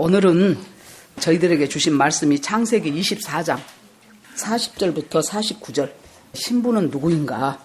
오늘은 저희들에게 주신 말씀이 창세기 24장 40절부터 49절. 신부는 누구인가?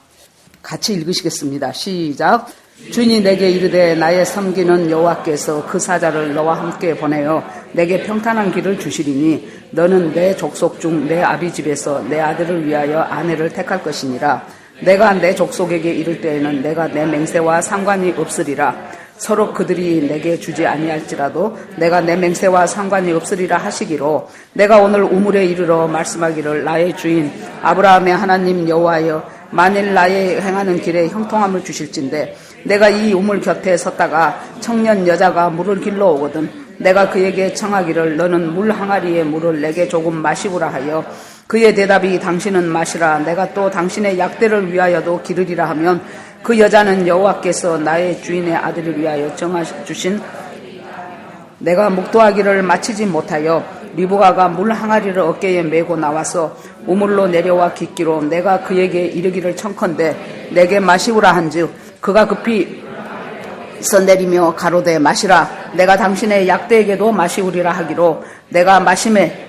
같이 읽으시겠습니다. 시작. 주인이 내게 이르되 나의 섬기는 여호와께서 그 사자를 너와 함께 보내어 내게 평탄한 길을 주시리니 너는 내 족속 중 내 아비 집에서 내 아들을 위하여 아내를 택할 것이니라. 내가 내 족속에게 이를 때에는 내가 내 맹세와 상관이 없으리라. 서로 그들이 내게 주지 아니할지라도 내가 내 맹세와 상관이 없으리라 하시기로 내가 오늘 우물에 이르러 말씀하기를 나의 주인 아브라함의 하나님 여호와여 만일 나의 행하는 길에 형통함을 주실진데 내가 이 우물 곁에 섰다가 청년 여자가 물을 길러 오거든 내가 그에게 청하기를 너는 물 항아리에 물을 내게 조금 마시고라 하여 그의 대답이 당신은 마시라 내가 또 당신의 약대를 위하여도 기르리라 하면 그 여자는 여호와께서 나의 주인의 아들을 위하여 정하주신 내가 묵도하기를 마치지 못하여 리브가가 물 항아리를 어깨에 메고 나와서 우물로 내려와 깃기로 내가 그에게 이르기를 청컨대 내게 마시우라 한즉 그가 급히 써내리며 가로되 마시라 내가 당신의 약대에게도 마시우리라 하기로 내가 마심에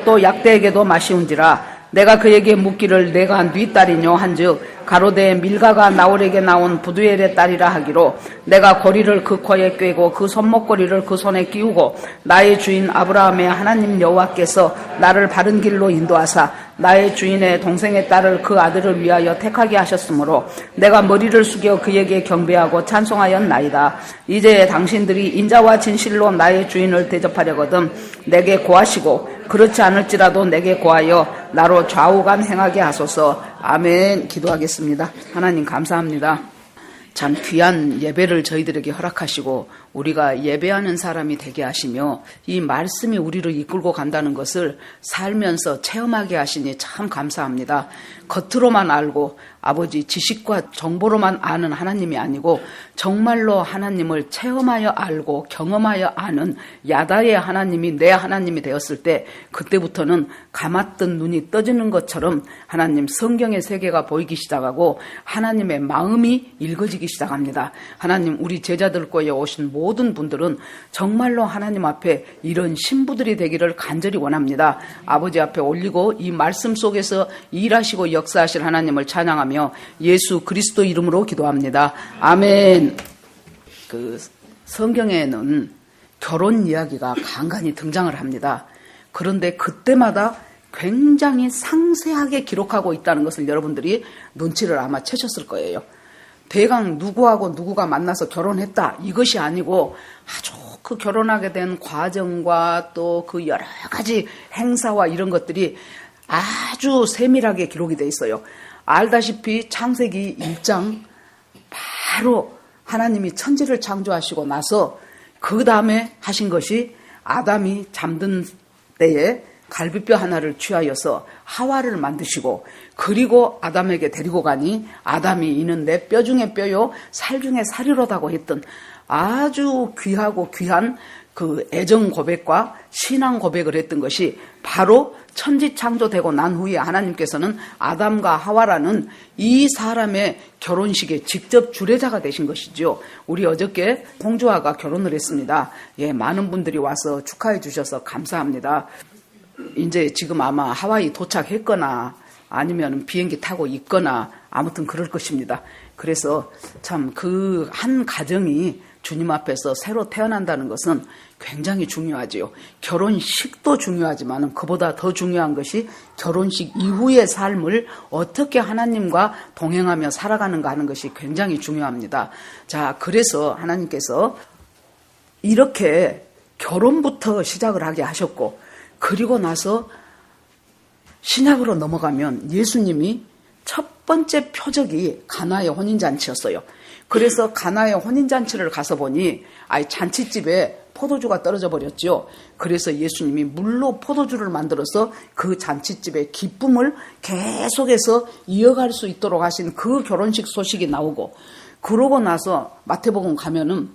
또 약대에게도 마시운지라 내가 그에게 묻기를 내가 네 딸이뇨 한즉 가로되 밀가가 나홀에게 나온 부두엘의 딸이라 하기로 내가 고리를 그 코에 꿰고 그 손목고리를 그 손에 끼우고 나의 주인 아브라함의 하나님 여호와께서 나를 바른 길로 인도하사 나의 주인의 동생의 딸을 그 아들을 위하여 택하게 하셨으므로 내가 머리를 숙여 그에게 경배하고 찬송하였나이다. 이제 당신들이 인자와 진실로 나의 주인을 대접하려거든 내게 고하시고 그렇지 않을지라도 내게 고하여 나로 좌우간 행하게 하소서. 아멘. 기도하겠습니다. 하나님 감사합니다. 참 귀한 예배를 저희들에게 허락하시고 우리가 예배하는 사람이 되게 하시며 이 말씀이 우리를 이끌고 간다는 것을 살면서 체험하게 하시니 참 감사합니다. 겉으로만 알고 아버지 지식과 정보로만 아는 하나님이 아니고 정말로 하나님을 체험하여 알고 경험하여 아는 야다의 하나님이 내 하나님이 되었을 때 그때부터는 감았던 눈이 떠지는 것처럼 하나님 성경의 세계가 보이기 시작하고 하나님의 마음이 읽어지기 시작합니다. 하나님 우리 제자들 거에 오신 모든 분들은 정말로 하나님 앞에 이런 신부들이 되기를 간절히 원합니다. 아버지 앞에 올리고 이 말씀 속에서 일하시고 역사하실 하나님을 찬양하며 예수 그리스도 이름으로 기도합니다. 아멘. 그 성경에는 결혼 이야기가 간간히 등장을 합니다. 그런데 그때마다 굉장히 상세하게 기록하고 있다는 것을 여러분들이 눈치를 아마 채셨을 거예요. 대강 누구하고 누구가 만나서 결혼했다 이것이 아니고 아주 그 결혼하게 된 과정과 또 그 여러 가지 행사와 이런 것들이 아주 세밀하게 기록이 돼 있어요. 알다시피 창세기 1장 바로 하나님이 천지를 창조하시고 나서 그 다음에 하신 것이 아담이 잠든 때에 갈비뼈 하나를 취하여서 하와를 만드시고 그리고 아담에게 데리고 가니 아담이 이는 내 뼈 중에 뼈요 살 중에 살이로다고 했던 아주 귀하고 귀한 그 애정 고백과 신앙 고백을 했던 것이 바로 천지 창조되고 난 후에 하나님께서는 아담과 하와라는 이 사람의 결혼식에 직접 주례자가 되신 것이죠. 우리 어저께 공주아가 결혼을 했습니다. 예, 많은 분들이 와서 축하해 주셔서 감사합니다. 이제 지금 아마 하와이 도착했거나 아니면 비행기 타고 있거나 아무튼 그럴 것입니다. 그래서 참 그 한 가정이 주님 앞에서 새로 태어난다는 것은 굉장히 중요하지요. 결혼식도 중요하지만 그보다 더 중요한 것이 결혼식 이후의 삶을 어떻게 하나님과 동행하며 살아가는가 하는 것이 굉장히 중요합니다. 자, 그래서 하나님께서 이렇게 결혼부터 시작을 하게 하셨고 그리고 나서 신약으로 넘어가면 예수님이 첫 번째 표적이 가나의 혼인잔치였어요. 그래서 가나의 혼인잔치를 가서 보니 잔치집에 포도주가 떨어져 버렸죠. 그래서 예수님이 물로 포도주를 만들어서 그 잔치집의 기쁨을 계속해서 이어갈 수 있도록 하신 그 결혼식 소식이 나오고 그러고 나서 마태복음 가면은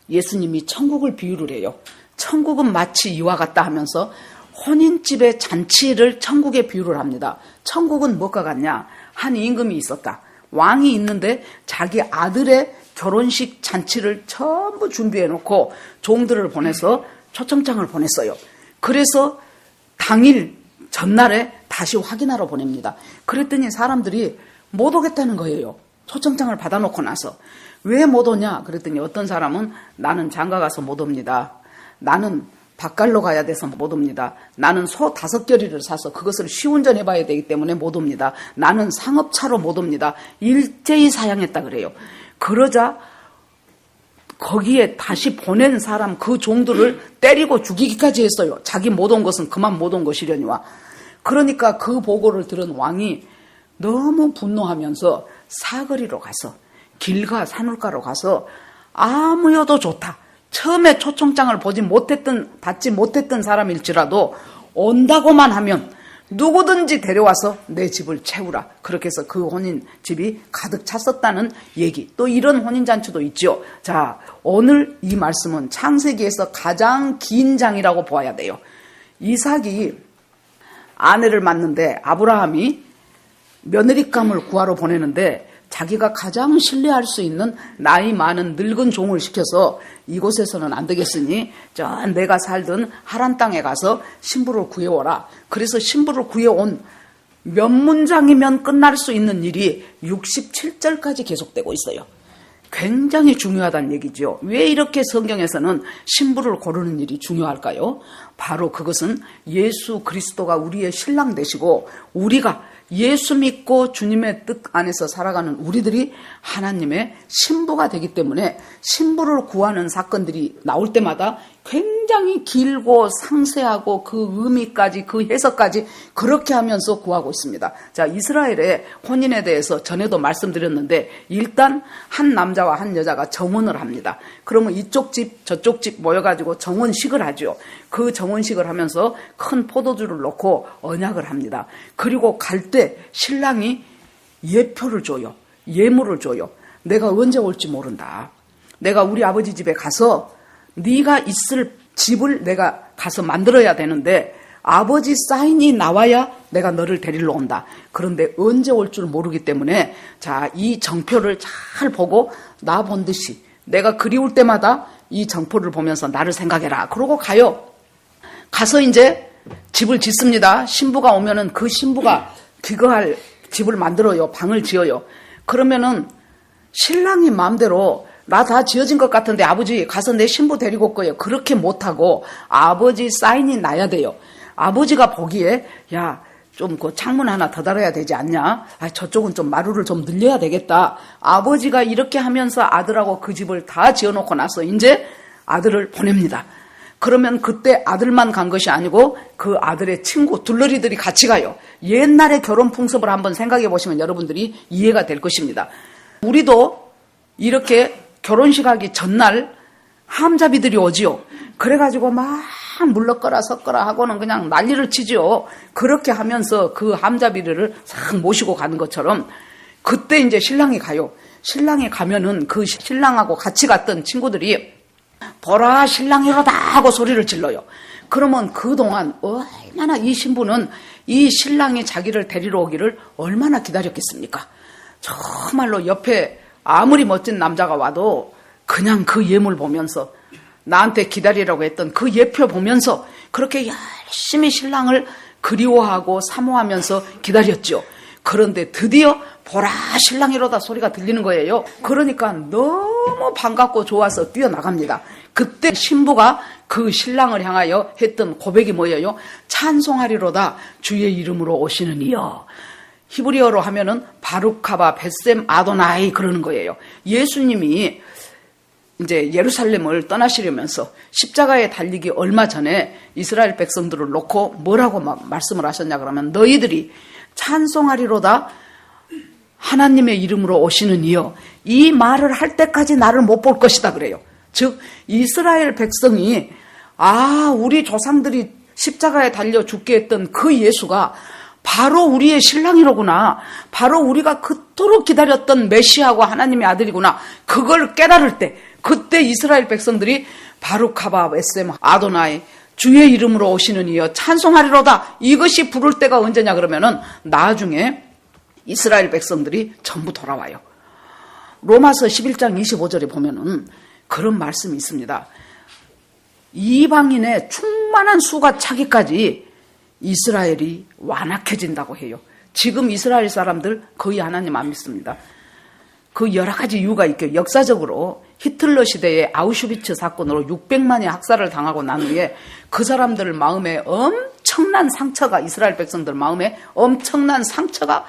예수님이 천국을 비유를 해요. 천국은 마치 이와 같다 하면서 혼인집의 잔치를 천국에 비유를 합니다. 천국은 뭐가 같냐? 한 임금이 있었다. 왕이 있는데 자기 아들의 결혼식 잔치를 전부 준비해 놓고 종들을 보내서 초청장을 보냈어요. 그래서 당일 전날에 다시 확인하러 보냅니다. 그랬더니 사람들이 못 오겠다는 거예요. 초청장을 받아놓고 나서. 왜 못 오냐? 그랬더니 어떤 사람은 나는 장가 가서 못 옵니다. 나는 밭갈러 가야 돼서 못 옵니다. 나는 소 5겨리를 사서 그것을 시운전해 봐야 되기 때문에 못 옵니다. 나는 상업차로 못 옵니다. 일제히 사양했다 그래요. 그러자 거기에 다시 보낸 사람 그 종들을 때리고 죽이기까지 했어요. 자기 못 온 것은 그만 못 온 것이려니와. 그러니까 그 보고를 들은 왕이 너무 분노하면서 사거리로 가서 길가 산울가로 가서 아무여도 좋다. 처음에 초청장을 받지 못했던 사람일지라도 온다고만 하면 누구든지 데려와서 내 집을 채우라. 그렇게 해서 그 혼인집이 가득 찼었다는 얘기. 또 이런 혼인잔치도 있죠. 자, 오늘 이 말씀은 창세기에서 가장 긴 장이라고 보아야 돼요. 이삭이 아내를 만났는데 아브라함이 며느리감을 구하러 보내는데 자기가 가장 신뢰할 수 있는 나이 많은 늙은 종을 시켜서 이곳에서는 안 되겠으니 저 내가 살던 하란 땅에 가서 신부를 구해오라. 그래서 신부를 구해온 몇 문장이면 끝날 수 있는 일이 67절까지 계속되고 있어요. 굉장히 중요하다는 얘기죠. 왜 이렇게 성경에서는 신부를 고르는 일이 중요할까요? 바로 그것은 예수 그리스도가 우리의 신랑 되시고 우리가 예수 믿고 주님의 뜻 안에서 살아가는 우리들이 하나님의 신부가 되기 때문에 신부를 구하는 사건들이 나올 때마다 굉장히 길고 상세하고 그 의미까지 그 해석까지 그렇게 하면서 구하고 있습니다. 자, 이스라엘의 혼인에 대해서 전에도 말씀드렸는데 일단 한 남자와 한 여자가 정혼을 합니다. 그러면 이쪽 집 저쪽 집 모여가지고 정혼식을 하죠. 그 정혼식을 하면서 큰 포도주를 놓고 언약을 합니다. 그리고 갈 때 신랑이 예표를 줘요. 예물을 줘요. 내가 언제 올지 모른다. 내가 우리 아버지 집에 가서 네가 있을 집을 내가 가서 만들어야 되는데 아버지 사인이 나와야 내가 너를 데리러 온다. 그런데 언제 올 줄 모르기 때문에 자, 이 정표를 잘 보고 나 본 듯이 내가 그리울 때마다 이 정표를 보면서 나를 생각해라. 그러고 가요. 가서 이제 집을 짓습니다. 신부가 오면은 그 신부가 귀거할 집을 만들어요. 방을 지어요. 그러면은 신랑이 마음대로 나 다 지어진 것 같은데 아버지 가서 내 신부 데리고 올 거예요. 그렇게 못하고 아버지 사인이 나야 돼요. 아버지가 보기에 야, 좀 그 창문 하나 더 달아야 되지 않냐? 아, 저쪽은 좀 마루를 좀 늘려야 되겠다. 아버지가 이렇게 하면서 아들하고 그 집을 다 지어놓고 나서 이제 아들을 보냅니다. 그러면 그때 아들만 간 것이 아니고 그 아들의 친구 둘러리들이 같이 가요. 옛날의 결혼 풍습을 한번 생각해 보시면 여러분들이 이해가 될 것입니다. 우리도 이렇게 결혼식 하기 전날 함잡이들이 오지요. 그래가지고 막 물러거라 섞어라 하고는 그냥 난리를 치죠. 그렇게 하면서 그 함잡이들을 싹 모시고 가는 것처럼 그때 이제 신랑이 가요. 신랑이 가면은 그 신랑하고 같이 갔던 친구들이 보라 신랑이로다 하고 소리를 질러요. 그러면 그동안 얼마나 이 신부는 이 신랑이 자기를 데리러 오기를 얼마나 기다렸겠습니까? 정말로 옆에 아무리 멋진 남자가 와도 그냥 그 예물 보면서 나한테 기다리라고 했던 그 예표 보면서 그렇게 열심히 신랑을 그리워하고 사모하면서 기다렸죠. 그런데 드디어 보라 신랑이로다 소리가 들리는 거예요. 그러니까 너무 반갑고 좋아서 뛰어나갑니다. 그때 신부가 그 신랑을 향하여 했던 고백이 뭐예요? 찬송하리로다 주의 이름으로 오시는 이여. 히브리어로 하면은 바루카바 벳셈 아도나이 그러는 거예요. 예수님이 이제 예루살렘을 떠나시려면서 십자가에 달리기 얼마 전에 이스라엘 백성들을 놓고 뭐라고 말씀을 하셨냐 그러면 너희들이 찬송하리로다 하나님의 이름으로 오시는 이여. 이 말을 할 때까지 나를 못 볼 것이다 그래요. 즉 이스라엘 백성이 우리 조상들이 십자가에 달려 죽게 했던 그 예수가 바로 우리의 신랑이로구나. 바로 우리가 그토록 기다렸던 메시아고 하나님의 아들이구나. 그걸 깨달을 때 그때 이스라엘 백성들이 바루카바 벳셈 아도나이 주의 이름으로 오시는 이여 찬송하리로다. 이것이 부를 때가 언제냐 그러면은 나중에 이스라엘 백성들이 전부 돌아와요. 로마서 11장 25절에 보면은 그런 말씀이 있습니다. 이방인의 충만한 수가 차기까지 이스라엘이 완악해진다고 해요. 지금 이스라엘 사람들 거의 하나님 안 믿습니다. 그 여러 가지 이유가 있겠죠. 역사적으로 히틀러 시대의 아우슈비츠 사건으로 600만이 학살을 당하고 난 후에 그 사람들 마음에 엄청난 상처가, 이스라엘 백성들 마음에 엄청난 상처가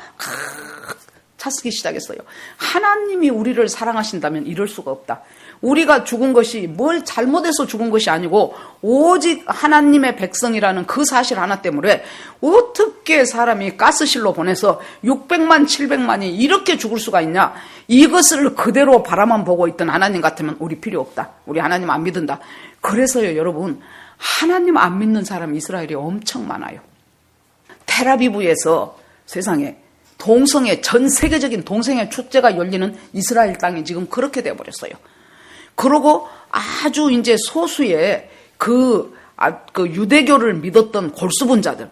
찼기 시작했어요. 하나님이 우리를 사랑하신다면 이럴 수가 없다. 우리가 죽은 것이 뭘 잘못해서 죽은 것이 아니고 오직 하나님의 백성이라는 그 사실 하나 때문에 어떻게 사람이 가스실로 보내서 600만, 700만이 이렇게 죽을 수가 있냐. 이것을 그대로 바라만 보고 있던 하나님 같으면 우리 필요 없다. 우리 하나님 안 믿는다. 그래서요, 여러분, 하나님 안 믿는 사람 이스라엘이 엄청 많아요. 텔아비브에서 세상에 동성애, 전 세계적인 동성애 축제가 열리는 이스라엘 땅이 지금 그렇게 되어버렸어요. 그러고 아주 이제 소수의 그 유대교를 믿었던 골수분자들,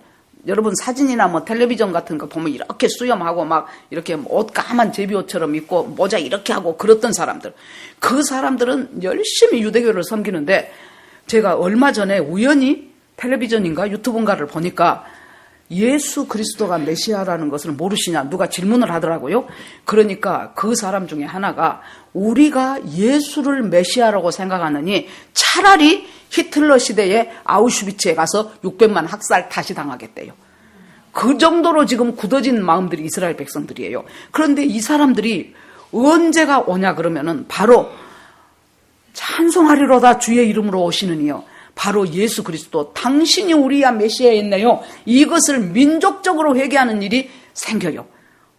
여러분 사진이나 뭐 텔레비전 같은 거 보면 이렇게 수염하고 막 이렇게 옷 까만 제비옷처럼 입고 모자 이렇게 하고 그랬던 사람들, 그 사람들은 열심히 유대교를 섬기는데 제가 얼마 전에 우연히 텔레비전인가 유튜브인가를 보니까 예수 그리스도가 메시아라는 것을 모르시냐 누가 질문을 하더라고요. 그러니까 그 사람 중에 하나가 우리가 예수를 메시아라고 생각하느니 차라리 히틀러 시대에 아우슈비츠에 가서 600만 학살 다시 당하겠대요. 그 정도로 지금 굳어진 마음들이 이스라엘 백성들이에요. 그런데 이 사람들이 언제가 오냐 그러면은 바로 찬송하리로다 주의 이름으로 오시는 이여, 바로 예수 그리스도 당신이 우리야 메시아였네요. 이것을 민족적으로 회개하는 일이 생겨요.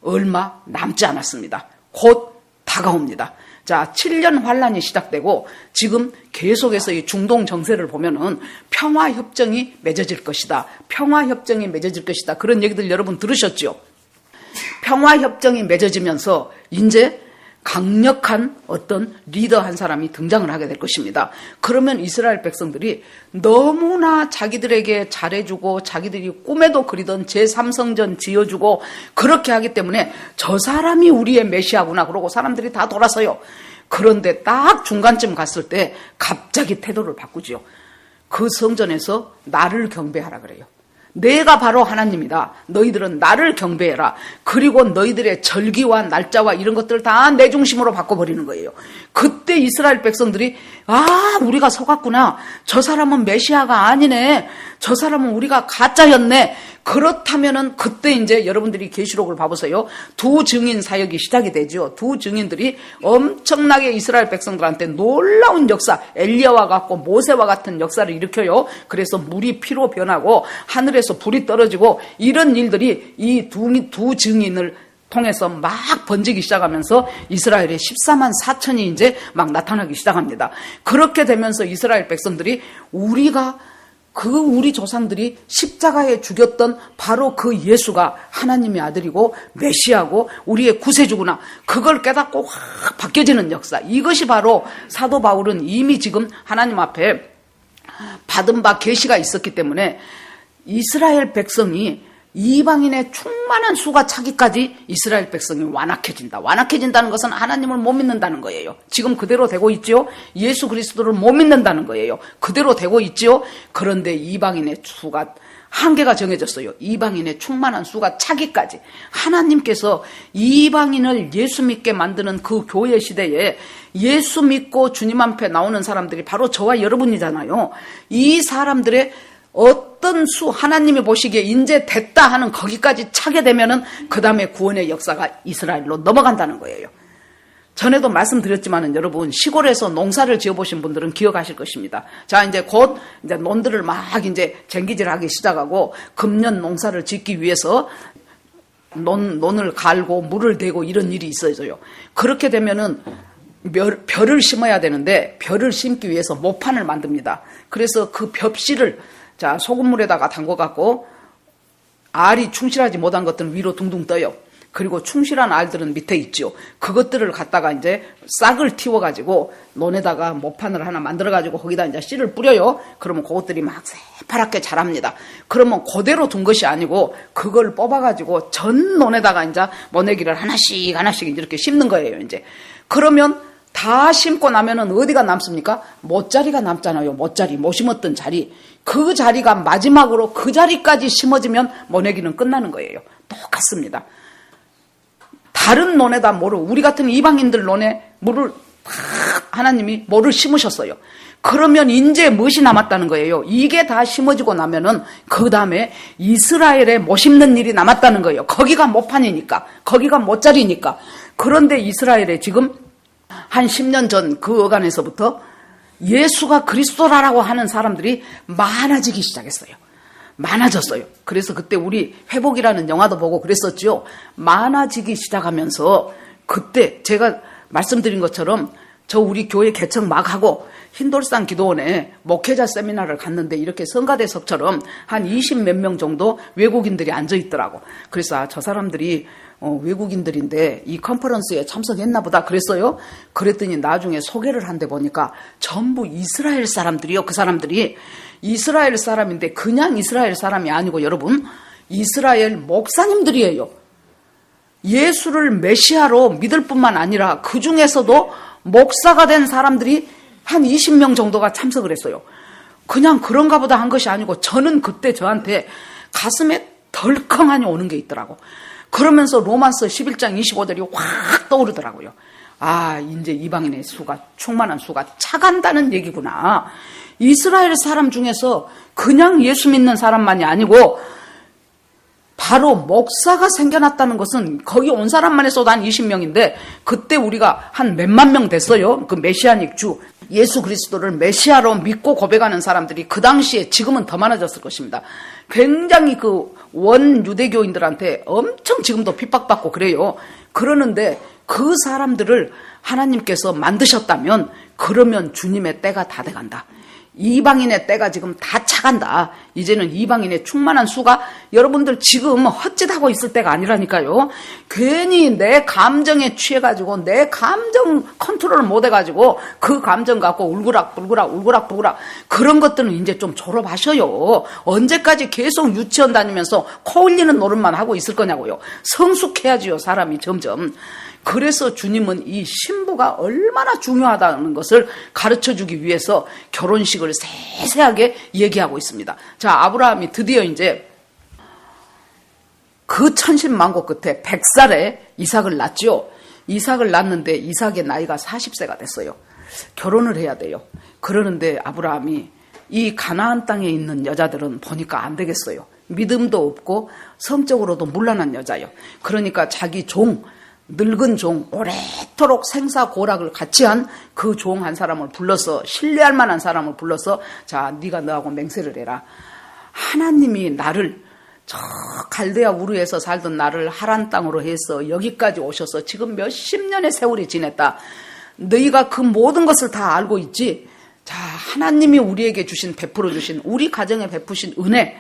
얼마 남지 않았습니다. 곧 다가옵니다. 자, 7년 환란이 시작되고 지금 계속해서 이 중동 정세를 보면은 평화협정이 맺어질 것이다. 평화협정이 맺어질 것이다. 그런 얘기들 여러분 들으셨죠? 평화협정이 맺어지면서 이제 강력한 어떤 리더 한 사람이 등장을 하게 될 것입니다. 그러면 이스라엘 백성들이 너무나 자기들에게 잘해주고 자기들이 꿈에도 그리던 제3성전 지어주고 그렇게 하기 때문에 저 사람이 우리의 메시아구나 그러고 사람들이 다 돌아서요. 그런데 딱 중간쯤 갔을 때 갑자기 태도를 바꾸지요. 그 성전에서 나를 경배하라 그래요. 내가 바로 하나님이다. 너희들은 나를 경배해라. 그리고 너희들의 절기와 날짜와 이런 것들을 다 내 중심으로 바꿔버리는 거예요. 그때 이스라엘 백성들이 우리가 속았구나. 저 사람은 메시아가 아니네. 저 사람은 우리가 가짜였네. 그렇다면은 그때 이제 여러분들이 계시록을 봐보세요. 두 증인 사역이 시작이 되죠. 두 증인들이 엄청나게 이스라엘 백성들한테 놀라운 역사, 엘리야와 같고 모세와 같은 역사를 일으켜요. 그래서 물이 피로 변하고 하늘에서 불이 떨어지고 이런 일들이 이 두 증인을 통해서 막 번지기 시작하면서 이스라엘의 14만 4천이 이제 막 나타나기 시작합니다. 그렇게 되면서 이스라엘 백성들이 우리 조상들이 십자가에 죽였던 바로 그 예수가 하나님의 아들이고 메시아고 우리의 구세주구나. 그걸 깨닫고 확 바뀌어지는 역사. 이것이 바로 사도 바울은 이미 지금 하나님 앞에 받은 바 계시가 있었기 때문에 이스라엘 백성이 이방인의 충만한 수가 차기까지 이스라엘 백성이 완악해진다. 완악해진다는 것은 하나님을 못 믿는다는 거예요. 지금 그대로 되고 있죠. 예수 그리스도를 못 믿는다는 거예요. 그대로 되고 있죠. 그런데 이방인의 수가 한계가 정해졌어요. 이방인의 충만한 수가 차기까지. 하나님께서 이방인을 예수 믿게 만드는 그 교회 시대에 예수 믿고 주님 앞에 나오는 사람들이 바로 저와 여러분이잖아요. 이 사람들의 어떤 수 하나님이 보시기에 이제 됐다 하는 거기까지 차게 되면은 그 다음에 구원의 역사가 이스라엘로 넘어간다는 거예요. 전에도 말씀드렸지만은 여러분 시골에서 농사를 지어보신 분들은 기억하실 것입니다. 자, 이제 곧 이제 논들을 막 이제 쟁기질하기 시작하고 금년 농사를 짓기 위해서 논을 갈고 물을 대고 이런 일이 있어져요. 그렇게 되면은 벼를 심어야 되는데 벼를 심기 위해서 모판을 만듭니다. 그래서 그 벽실을 소금물에다가 담궈갖고 알이 충실하지 못한 것들은 위로 둥둥 떠요. 그리고 충실한 알들은 밑에 있죠. 그것들을 갖다가 이제 싹을 틔워가지고 논에다가 모판을 하나 만들어가지고 거기다 이제 씨를 뿌려요. 그러면 그것들이 막 새파랗게 자랍니다. 그러면 그대로 둔 것이 아니고 그걸 뽑아가지고 전 논에다가 이제 모내기를 하나씩 이렇게 심는 거예요. 이제 그러면 다 심고 나면은 어디가 남습니까? 못자리가 남잖아요. 못자리, 못 심었던 자리. 그 자리가 마지막으로 그 자리까지 심어지면 모내기는 끝나는 거예요. 똑같습니다. 다른 논에다 뭐를, 우리 같은 이방인들 논에 뭐를 하나님이 뭐를 심으셨어요. 그러면 이제 무엇이 남았다는 거예요? 이게 다 심어지고 나면은 그 다음에 이스라엘에 못 심는 일이 남았다는 거예요. 거기가 못판이니까, 거기가 못자리니까. 그런데 이스라엘에 지금 한 10년 전 그 어간에서부터 예수가 그리스도라고 하는 사람들이 많아지기 시작했어요. 많아졌어요. 그래서 그때 우리 회복이라는 영화도 보고 그랬었죠. 많아지기 시작하면서 그때 제가 말씀드린 것처럼 저 우리 교회 개척 막 하고 흰돌산 기도원에 목회자 세미나를 갔는데 이렇게 성가대석처럼 한 20몇 명 정도 외국인들이 앉아 있더라고. 그래서 저 사람들이 외국인들인데 이 컨퍼런스에 참석했나 보다 그랬어요. 그랬더니 나중에 소개를 한데 보니까 전부 이스라엘 사람들이요. 그 사람들이 이스라엘 사람인데 그냥 이스라엘 사람이 아니고 여러분 이스라엘 목사님들이에요. 예수를 메시아로 믿을 뿐만 아니라 그 중에서도 목사가 된 사람들이 한 20명 정도가 참석을 했어요. 그냥 그런가 보다 한 것이 아니고 저는 그때 저한테 가슴에 덜컹하니 오는 게 있더라고. 그러면서 로마서 11장 25절이 확 떠오르더라고요. 아, 이제 이방인의 수가, 충만한 수가 차간다는 얘기구나. 이스라엘 사람 중에서 그냥 예수 믿는 사람만이 아니고 바로 목사가 생겨났다는 것은 거기 온 사람만 해서도 한 20명인데 그때 우리가 한 몇만 명 됐어요. 그 메시아닉 주, 예수 그리스도를 메시아로 믿고 고백하는 사람들이 그 당시에 지금은 더 많아졌을 것입니다. 굉장히 그 원 유대교인들한테 엄청 지금도 핍박받고 그래요. 그러는데 그 사람들을 하나님께서 만드셨다면 그러면 주님의 때가 다 돼간다. 이방인의 때가 지금 다 차간다. 이제는 이방인의 충만한 수가 여러분들 지금 헛짓하고 있을 때가 아니라니까요. 괜히 내 감정에 취해가지고 내 감정 컨트롤을 못해가지고 그 감정 갖고 울그락 그런 것들은 이제 좀 졸업하셔요. 언제까지 계속 유치원 다니면서 코 흘리는 노릇만 하고 있을 거냐고요. 성숙해야지요 사람이 점점. 그래서 주님은 이 신부가 얼마나 중요하다는 것을 가르쳐주기 위해서 결혼식을 세세하게 얘기하고 있습니다. 자, 아브라함이 드디어 이제 그 천신만고 끝에 100살에 이삭을 낳죠. 이삭을 낳는데 이삭의 나이가 40세가 됐어요. 결혼을 해야 돼요. 그러는데 아브라함이 이 가나안 땅에 있는 여자들은 보니까 안 되겠어요. 믿음도 없고 성적으로도 문란한 여자예요. 그러니까 자기 늙은 종, 오래도록 생사고락을 같이 한 그 종 한 사람을 불러서 신뢰할 만한 사람을 불러서 자, 네가 너하고 맹세를 해라. 하나님이 나를 저 갈대아 우르에서 살던 나를 하란 땅으로 해서 여기까지 오셔서 지금 몇십 년의 세월이 지냈다. 너희가 그 모든 것을 다 알고 있지. 자, 하나님이 우리에게 베풀어 주신 우리 가정에 베푸신 은혜,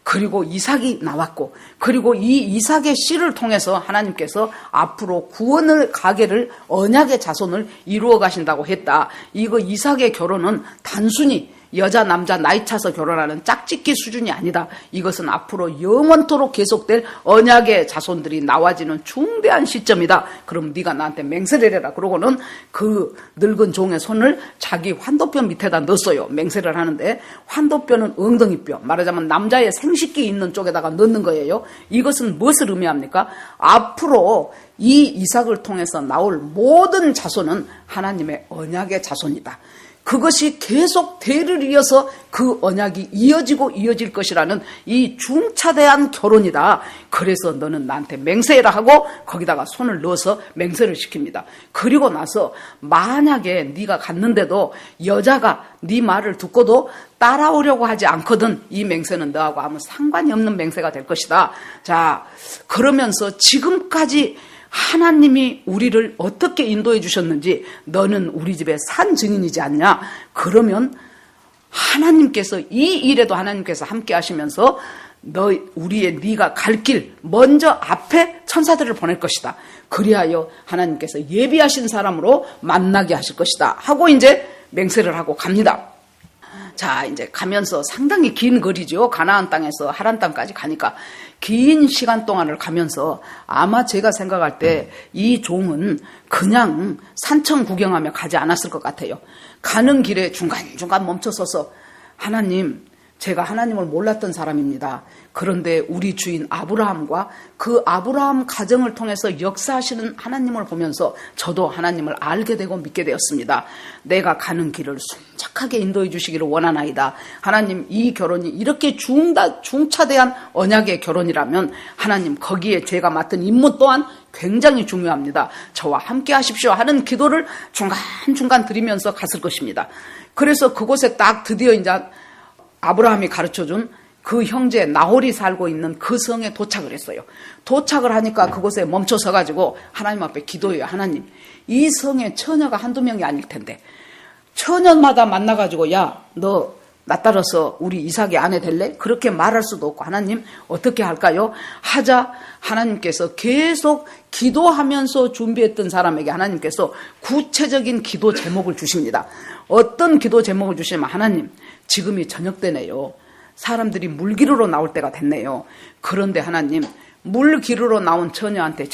그리고 이삭이 나왔고, 그리고 이 이삭의 씨를 통해서 하나님께서 앞으로 구원을 가게를 언약의 자손을 이루어 가신다고 했다. 이거 이삭의 결혼은 단순히 여자 남자 나이 차서 결혼하는 짝짓기 수준이 아니다. 이것은 앞으로 영원토록 계속될 언약의 자손들이 나와지는 중대한 시점이다. 그럼 네가 나한테 맹세를 해라. 그러고는 그 늙은 종의 손을 자기 환도뼈 밑에다 넣었어요. 맹세를 하는데 환도뼈는 엉덩이뼈, 말하자면 남자의 생식기 있는 쪽에다가 넣는 거예요. 이것은 무엇을 의미합니까? 앞으로 이 이삭을 통해서 나올 모든 자손은 하나님의 언약의 자손이다. 그것이 계속 대를 이어서 그 언약이 이어질 것이라는 이 중차대한 결혼이다. 그래서 너는 나한테 맹세해라 하고 거기다가 손을 넣어서 맹세를 시킵니다. 그리고 나서 만약에 네가 갔는데도 여자가 네 말을 듣고도 따라오려고 하지 않거든, 이 맹세는 너하고 아무 상관이 없는 맹세가 될 것이다. 자, 그러면서 지금까지 하나님이 우리를 어떻게 인도해 주셨는지 너는 우리 집의 산 증인이지 않냐? 그러면 하나님께서 이 일에도 하나님께서 함께 하시면서 네가 갈 길 먼저 앞에 천사들을 보낼 것이다. 그리하여 하나님께서 예비하신 사람으로 만나게 하실 것이다 하고 이제 맹세를 하고 갑니다. 자, 이제 가면서 상당히 긴 거리죠. 가나안 땅에서 하란 땅까지 가니까 긴 시간 동안을 가면서 아마 제가 생각할 때 이 종은 그냥 산청 구경하며 가지 않았을 것 같아요. 가는 길에 중간중간 멈춰서서 하나님, 제가 하나님을 몰랐던 사람입니다. 그런데 우리 주인 아브라함과 그 아브라함 가정을 통해서 역사하시는 하나님을 보면서 저도 하나님을 알게 되고 믿게 되었습니다. 내가 가는 길을 순착하게 인도해 주시기를 원하나이다. 하나님, 이 결혼이 이렇게 중차대한 언약의 결혼이라면 하나님, 거기에 제가 맡은 임무 또한 굉장히 중요합니다. 저와 함께 하십시오 하는 기도를 중간중간 드리면서 갔을 것입니다. 그래서 그곳에 딱 드디어 이제 아브라함이 가르쳐준 그 형제 나홀이 살고 있는 그 성에 도착을 했어요. 도착을 하니까 그곳에 멈춰 서가지고 하나님 앞에 기도해요. 하나님, 이 성에 처녀가 한두 명이 아닐 텐데 처녀마다 만나가지고 야, 너 나 따라서 우리 이삭의 아내 될래? 그렇게 말할 수도 없고 하나님 어떻게 할까요? 하자 하나님께서 계속 기도하면서 준비했던 사람에게 하나님께서 구체적인 기도 제목을 주십니다. 어떤 기도 제목을 주시냐면 하나님, 지금이 저녁 때네요. 사람들이 물기르러 나올 때가 됐네요. 그런데 하나님, 물기르러 나온 처녀한테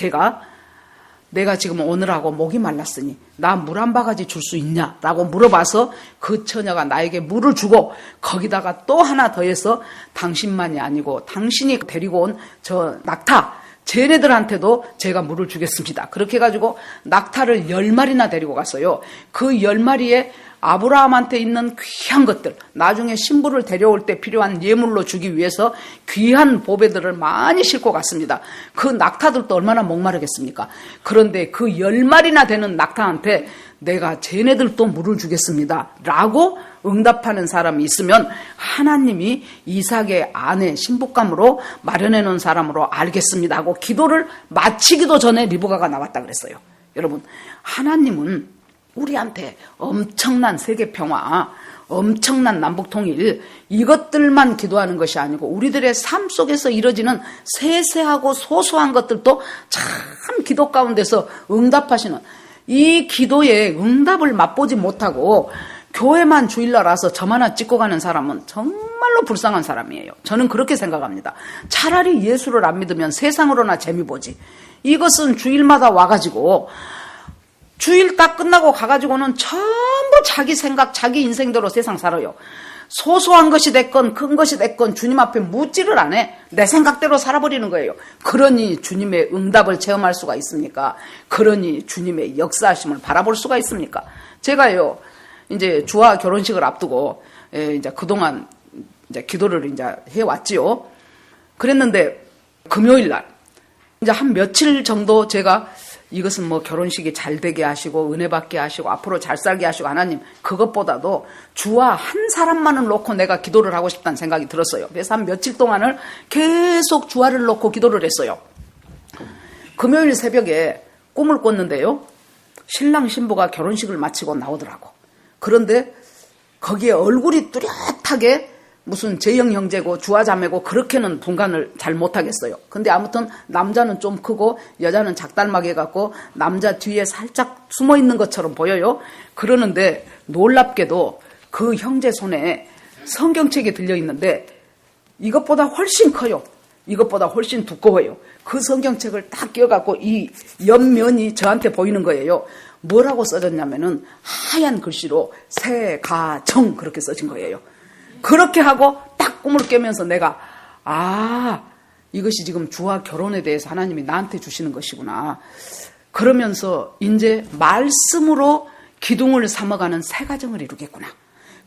내가 지금 오늘하고 목이 말랐으니 나 물 한 바가지 줄 수 있냐? 라고 물어봐서 그 처녀가 나에게 물을 주고 거기다가 또 하나 더해서 당신만이 아니고 당신이 데리고 온 저 낙타 쟤네들한테도 제가 물을 주겠습니다. 그렇게 해가지고 낙타를 10마리나 데리고 갔어요. 그 10마리에 아브라함한테 있는 귀한 것들, 나중에 신부를 데려올 때 필요한 예물로 주기 위해서 귀한 보배들을 많이 싣고 갔습니다. 그 낙타들도 얼마나 목마르겠습니까? 그런데 그 10마리나 되는 낙타한테 내가 쟤네들도 물을 주겠습니다 라고 응답하는 사람이 있으면 하나님이 이삭의 아내 신부감으로 마련해 놓은 사람으로 알겠습니다 하고 기도를 마치기도 전에 리브가가 나왔다 그랬어요. 여러분, 하나님은 우리한테 엄청난 세계평화, 엄청난 남북통일 이것들만 기도하는 것이 아니고 우리들의 삶 속에서 이루어지는 세세하고 소소한 것들도 참 기도 가운데서 응답하시는, 이 기도의 응답을 맛보지 못하고 교회만 주일날 와서 점 하나 찍고 가는 사람은 정말로 불쌍한 사람이에요. 저는 그렇게 생각합니다. 차라리 예수를 안 믿으면 세상으로나 재미 보지. 이것은 주일마다 와가지고 주일 딱 끝나고 가가지고는 전부 자기 생각, 자기 인생대로 세상 살아요. 소소한 것이 됐건 큰 것이 됐건 주님 앞에 묻지를 안 해. 내 생각대로 살아버리는 거예요. 그러니 주님의 응답을 체험할 수가 있습니까? 그러니 주님의 역사하심을 바라볼 수가 있습니까? 제가요, 이제 주와 결혼식을 앞두고 이제 그동안 이제 기도를 이제 해왔지요. 그랬는데 금요일 날 이제 한 며칠 정도 제가 이것은 뭐 결혼식이 잘 되게 하시고 은혜 받게 하시고 앞으로 잘 살게 하시고 하나님, 그것보다도 주와 한 사람만을 놓고 내가 기도를 하고 싶다는 생각이 들었어요. 그래서 한 며칠 동안을 계속 주와를 놓고 기도를 했어요. 금요일 새벽에 꿈을 꿨는데요, 신랑 신부가 결혼식을 마치고 나오더라고. 그런데 거기에 얼굴이 뚜렷하게 무슨 재영 형제고 주와 자매고 그렇게는 분간을 잘 못하겠어요. 근데 아무튼 남자는 좀 크고 여자는 작달막해 갖고 남자 뒤에 살짝 숨어 있는 것처럼 보여요. 그러는데 놀랍게도 그 형제 손에 성경책이 들려 있는데 이것보다 훨씬 커요. 이것보다 훨씬 두꺼워요. 그 성경책을 딱 끼워갖고 이 옆면이 저한테 보이는 거예요. 뭐라고 써졌냐면은 하얀 글씨로 세가정 그렇게 써진 거예요. 그렇게 하고 딱 꿈을 깨면서 내가 이것이 지금 주와 결혼에 대해서 하나님이 나한테 주시는 것이구나. 그러면서 이제 말씀으로 기둥을 삼아가는 새 가정을 이루겠구나.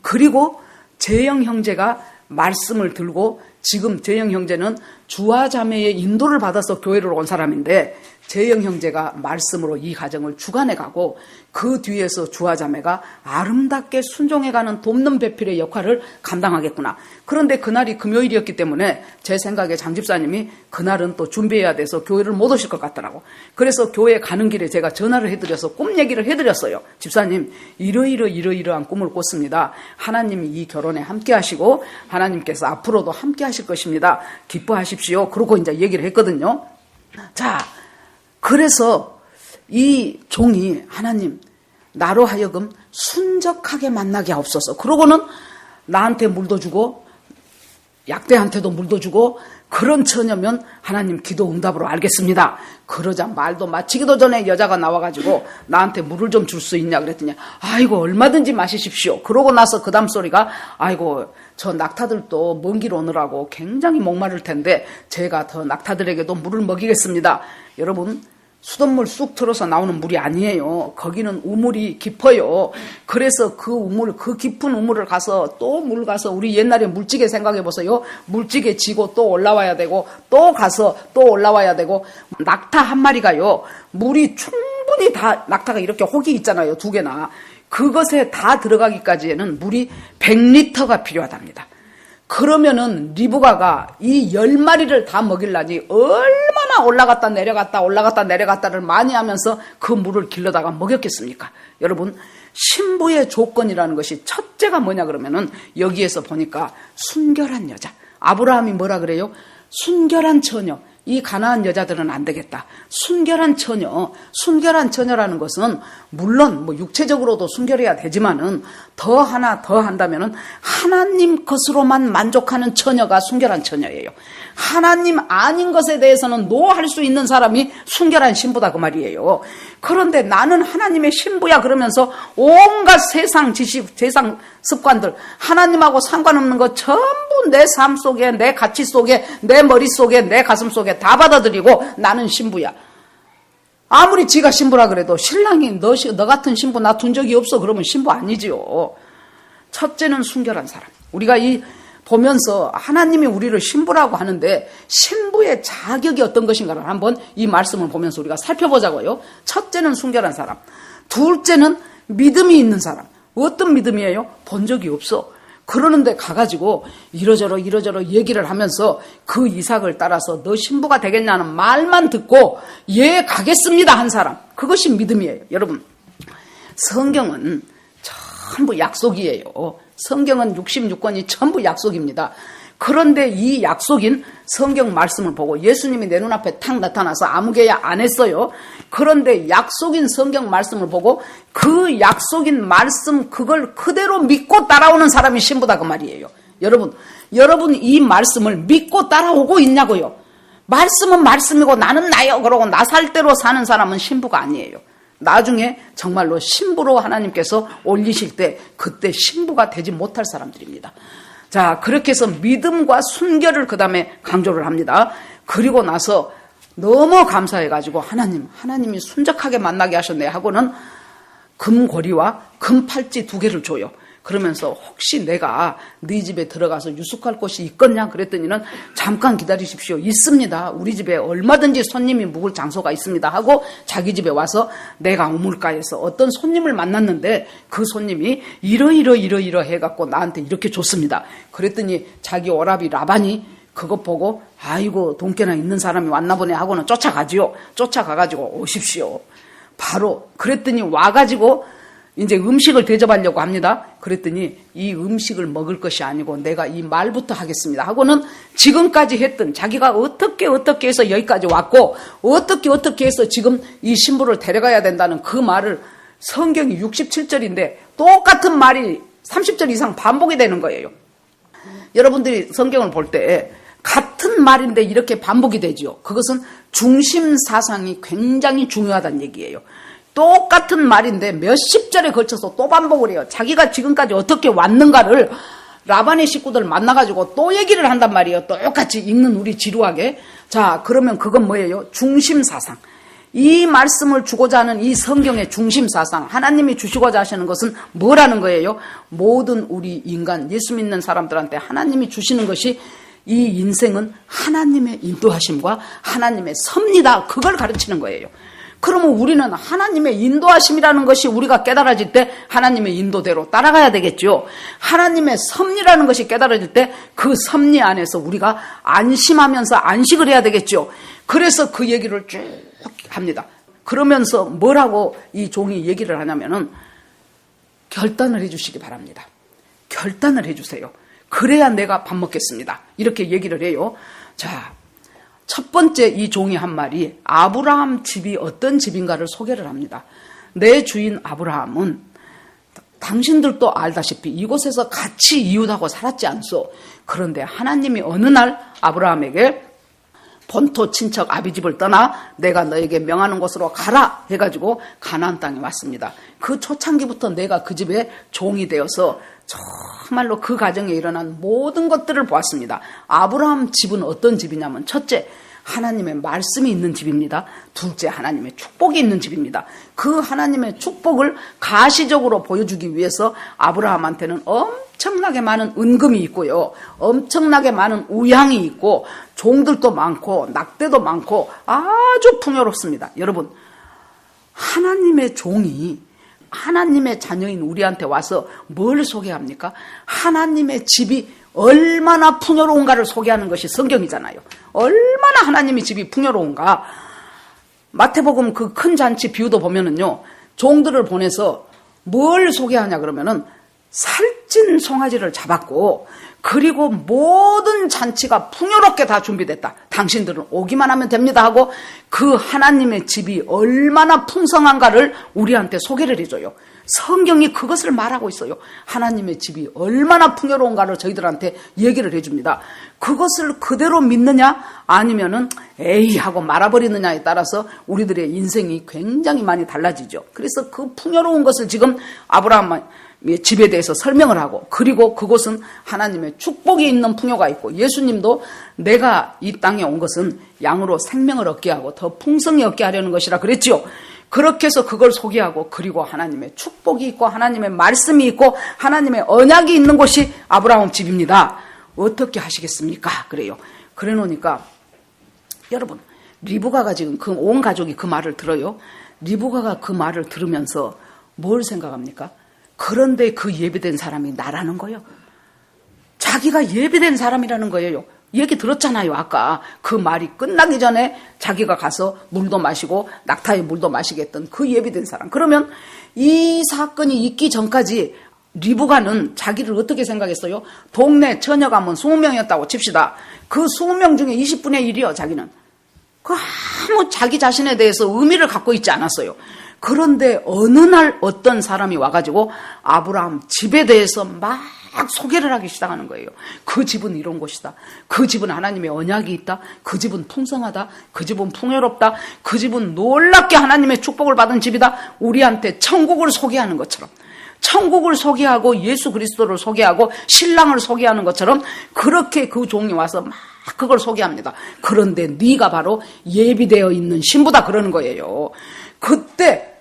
그리고 재영 형제가 말씀을 들고, 지금 재영 형제는 주와 자매의 인도를 받아서 교회를 온 사람인데 재영 형제가 말씀으로 이 가정을 주관해가고 그 뒤에서 주와 자매가 아름답게 순종해가는 돕는 배필의 역할을 감당하겠구나. 그런데 그날이 금요일이었기 때문에 제 생각에 장 집사님이 그날은 또 준비해야 돼서 교회를 못 오실 것 같더라고. 그래서 교회 가는 길에 제가 전화를 해드려서 꿈 얘기를 해드렸어요. 집사님, 이러이러한 꿈을 꿨습니다. 하나님이 이 결혼에 함께 하시고 하나님께서 앞으로도 함께 하실 것입니다. 기뻐하십시오. 그러고 이제 얘기를 했거든요. 자, 그래서 이 종이 하나님, 나로 하여금 순적하게 만나게 하옵소서. 그러고는 나한테 물도 주고 약대한테도 물도 주고 그런 처녀면 하나님 기도 응답으로 알겠습니다. 그러자 말도 마치기도 전에 여자가 나와가지고 나한테 물을 좀 줄 수 있냐 그랬더니 아이고 얼마든지 마시십시오. 그러고 나서 그 다음 소리가 아이고 저 낙타들도 먼 길 오느라고 굉장히 목마를 텐데 제가 더 낙타들에게도 물을 먹이겠습니다. 여러분 수돗물 쑥 틀어서 나오는 물이 아니에요. 거기는 우물이 깊어요. 그래서 그 우물, 그 깊은 우물을 가서 또 물 가서 우리 옛날에 물찌개 생각해 보세요. 물찌개 지고 또 올라와야 되고 또 가서 또 올라와야 되고 낙타 한 마리가요. 물이 충분히 다 낙타가 이렇게 혹이 있잖아요. 두 개나. 그것에 다 들어가기까지는 물이 100리터가 필요하답니다. 그러면은 리브가가 이 10마리를 다 먹이려니 얼마나 올라갔다 내려갔다를 많이 하면서 그 물을 길러다가 먹였겠습니까? 여러분 신부의 조건이라는 것이 첫째가 뭐냐 그러면은 여기에서 보니까 순결한 여자. 아브라함이 뭐라 그래요? 순결한 처녀. 이 가나안 여자들은 안 되겠다. 순결한 처녀라는 것은 물론 뭐 육체적으로도 순결해야 되지만은 더 한다면은 하나님 것으로만 만족하는 처녀가 순결한 처녀예요. 하나님 아닌 것에 대해서는 노할 수 있는 사람이 순결한 신부다 그 말이에요. 그런데 나는 하나님의 신부야 그러면서 온갖 세상 지식, 세상 습관들 하나님하고 상관없는 것 전부 내 삶 속에 내 가치 속에 내 머리 속에 내 가슴 속에 다 받아들이고 나는 신부야. 아무리 지가 신부라 그래도 신랑이 너 같은 신부 나 둔 적이 없어 그러면 신부 아니지요. 첫째는 순결한 사람. 우리가 보면서 하나님이 우리를 신부라고 하는데 신부의 자격이 어떤 것인가를 한번 이 말씀을 보면서 우리가 살펴보자고요. 첫째는 순결한 사람. 둘째는 믿음이 있는 사람. 어떤 믿음이에요? 본 적이 없어. 그러는데 가가지고 이러저러 얘기를 하면서 그 이삭을 따라서 너 신부가 되겠냐는 말만 듣고 예 가겠습니다 한 사람. 그것이 믿음이에요. 여러분 성경은 전부 약속이에요. 성경은 66권이 전부 약속입니다. 그런데 이 약속인 성경 말씀을 보고 예수님이 내 눈앞에 탁 나타나서 아무 개야 안 했어요. 그런데 약속인 성경 말씀을 보고 그 약속인 말씀 그걸 그대로 믿고 따라오는 사람이 신부다 그 말이에요. 여러분 이 말씀을 믿고 따라오고 있냐고요. 말씀은 말씀이고 나는 나요 그러고 나 살 대로 사는 사람은 신부가 아니에요. 나중에 정말로 신부로 하나님께서 올리실 때 그때 신부가 되지 못할 사람들입니다. 자, 그렇게 해서 믿음과 순결을 그 다음에 강조를 합니다. 그리고 나서 너무 감사해가지고 하나님이 순적하게 만나게 하셨네 하고는 금고리와 금팔찌 2개를 줘요. 그러면서 혹시 내가 네 집에 들어가서 유숙할 곳이 있겠냐 그랬더니는 잠깐 기다리십시오. 있습니다. 우리 집에 얼마든지 손님이 묵을 장소가 있습니다 하고 자기 집에 와서 내가 우물가에서 어떤 손님을 만났는데 그 손님이 이러 해갖고 나한테 이렇게 줬습니다. 그랬더니 자기 오라비 라반이 그것 보고 아이고 돈깨나 있는 사람이 왔나 보네 하고는 쫓아가지요. 쫓아가가지고 오십시오. 바로 그랬더니 와가지고 이제 음식을 대접하려고 합니다. 그랬더니 이 음식을 먹을 것이 아니고 내가 이 말부터 하겠습니다 하고는 지금까지 했던 자기가 어떻게 해서 여기까지 왔고 어떻게 해서 지금 이 신부를 데려가야 된다는 그 말을 성경이 67절인데 똑같은 말이 30절 이상 반복이 되는 거예요. 여러분들이 성경을 볼 때 같은 말인데 이렇게 반복이 되죠. 그것은 중심 사상이 굉장히 중요하다는 얘기예요. 똑같은 말인데 몇십 절에 걸쳐서 또 반복을 해요. 자기가 지금까지 어떻게 왔는가를 라반의 식구들 만나가지고 또 얘기를 한단 말이에요. 똑같이 읽는 우리 지루하게. 자, 그러면 그건 뭐예요? 중심 사상. 이 말씀을 주고자 하는 이 성경의 중심 사상, 하나님이 주시고자 하시는 것은 뭐라는 거예요? 모든 우리 인간, 예수 믿는 사람들한테 하나님이 주시는 것이 이 인생은 하나님의 인도하심과 하나님의 섭리다. 그걸 가르치는 거예요. 그러면 우리는 하나님의 인도하심이라는 것이 우리가 깨달아질 때 하나님의 인도대로 따라가야 되겠죠. 하나님의 섭리라는 것이 깨달아질 때 그 섭리 안에서 우리가 안심하면서 안식을 해야 되겠죠. 그래서 그 얘기를 쭉 합니다. 그러면서 뭐라고 이 종이 얘기를 하냐면은 결단을 해주시기 바랍니다. 결단을 해주세요. 그래야 내가 밥 먹겠습니다. 이렇게 얘기를 해요. 자, 첫 번째 이 종이 한 말이 아브라함 집이 어떤 집인가를 소개를 합니다. 내 주인 아브라함은 당신들도 알다시피 이곳에서 같이 이웃하고 살았지 않소. 그런데 하나님이 어느 날 아브라함에게 본토 친척 아비집을 떠나 내가 너에게 명하는 곳으로 가라 해가지고 가나안 땅에 왔습니다. 그 초창기부터 내가 그 집에 종이 되어서 정말로 그 가정에 일어난 모든 것들을 보았습니다. 아브라함 집은 어떤 집이냐면 첫째, 하나님의 말씀이 있는 집입니다. 둘째, 하나님의 축복이 있는 집입니다. 그 하나님의 축복을 가시적으로 보여주기 위해서 아브라함한테는 엄청나게 많은 은금이 있고요. 엄청나게 많은 우양이 있고 종들도 많고 낙대도 많고 아주 풍요롭습니다. 여러분, 하나님의 종이 하나님의 자녀인 우리한테 와서 뭘 소개합니까? 하나님의 집이 얼마나 풍요로운가를 소개하는 것이 성경이잖아요. 얼마나 하나님의 집이 풍요로운가. 마태복음 그 큰 잔치 비유도 보면은요, 종들을 보내서 뭘 소개하냐 그러면은 살찐 송아지를 잡았고, 그리고 모든 잔치가 풍요롭게 다 준비됐다. 당신들은 오기만 하면 됩니다 하고 그 하나님의 집이 얼마나 풍성한가를 우리한테 소개를 해줘요. 성경이 그것을 말하고 있어요. 하나님의 집이 얼마나 풍요로운가를 저희들한테 얘기를 해줍니다. 그것을 그대로 믿느냐 아니면은 에이 하고 말아버리느냐에 따라서 우리들의 인생이 굉장히 많이 달라지죠. 그래서 그 풍요로운 것을 지금 아브라함 집에 대해서 설명을 하고, 그리고 그곳은 하나님의 축복이 있는 풍요가 있고, 예수님도 내가 이 땅에 온 것은 양으로 생명을 얻게 하고 더 풍성히 얻게 하려는 것이라 그랬지요. 그렇게 해서 그걸 소개하고, 그리고 하나님의 축복이 있고 하나님의 말씀이 있고 하나님의 언약이 있는 곳이 아브라함 집입니다. 어떻게 하시겠습니까? 그래요. 그래 놓으니까 여러분, 리브가가 지금 그 온 가족이 그 말을 들어요. 리브가가 그 말을 들으면서 뭘 생각합니까? 그런데 그 예비된 사람이 나라는 거예요. 자기가 예비된 사람이라는 거예요. 얘기 들었잖아요. 아까 그 말이 끝나기 전에 자기가 가서 물도 마시고 낙타의 물도 마시게 했던 그 예비된 사람. 그러면 이 사건이 있기 전까지 리브가는 자기를 어떻게 생각했어요? 동네 처녀 가면 20명이었다고 칩시다. 그 20명 중에 20분의 1이요. 자기는. 그 아무 자기 자신에 대해서 의미를 갖고 있지 않았어요. 그런데 어느 날 어떤 사람이 와가지고 아브라함 집에 대해서 막 소개를 하기 시작하는 거예요. 그 집은 이런 곳이다. 그 집은 하나님의 언약이 있다. 그 집은 풍성하다. 그 집은 풍요롭다. 그 집은 놀랍게 하나님의 축복을 받은 집이다. 우리한테 천국을 소개하는 것처럼, 천국을 소개하고 예수 그리스도를 소개하고 신랑을 소개하는 것처럼 그렇게 그 종이 와서 막 그걸 소개합니다. 그런데 네가 바로 예비되어 있는 신부다 그러는 거예요. 그때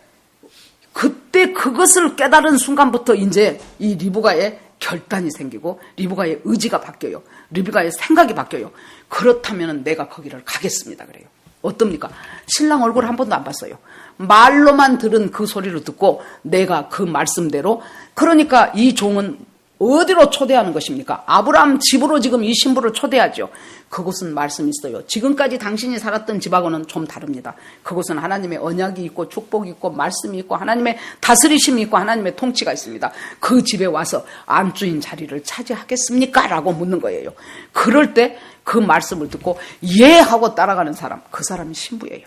그것을 깨달은 순간부터 이제 이 리브가의 결단이 생기고 리브가의 의지가 바뀌어요. 리브가의 생각이 바뀌어요. 그렇다면 내가 거기를 가겠습니다. 그래요. 어떻습니까? 신랑 얼굴 한 번도 안 봤어요. 말로만 들은 그 소리를 듣고 내가 그 말씀대로, 그러니까 이 종은 어디로 초대하는 것입니까? 아브라함 집으로 지금 이 신부를 초대하죠. 그곳은 말씀이 있어요. 지금까지 당신이 살았던 집하고는 좀 다릅니다. 그곳은 하나님의 언약이 있고 축복이 있고 말씀이 있고 하나님의 다스리심이 있고 하나님의 통치가 있습니다. 그 집에 와서 안주인 자리를 차지하겠습니까? 라고 묻는 거예요. 그럴 때 그 말씀을 듣고 예 하고 따라가는 사람, 그 사람이 신부예요.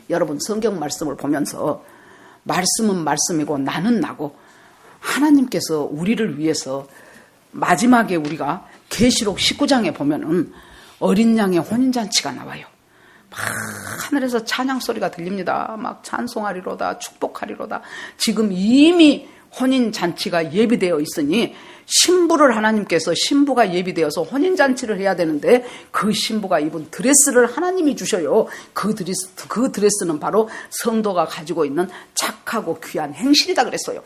여러분, 성경 말씀을 보면서 말씀은 말씀이고 나는 나고, 하나님께서 우리를 위해서 마지막에 우리가 계시록 19장에 보면은 어린 양의 혼인잔치가 나와요. 막 하늘에서 찬양 소리가 들립니다. 막 찬송하리로다, 축복하리로다. 지금 이미 혼인잔치가 예비되어 있으니 신부를 하나님께서, 신부가 예비되어서 혼인잔치를 해야 되는데 그 신부가 입은 드레스를 하나님이 주셔요. 그 드레스는 바로 성도가 가지고 있는 착하고 귀한 행실이다 그랬어요.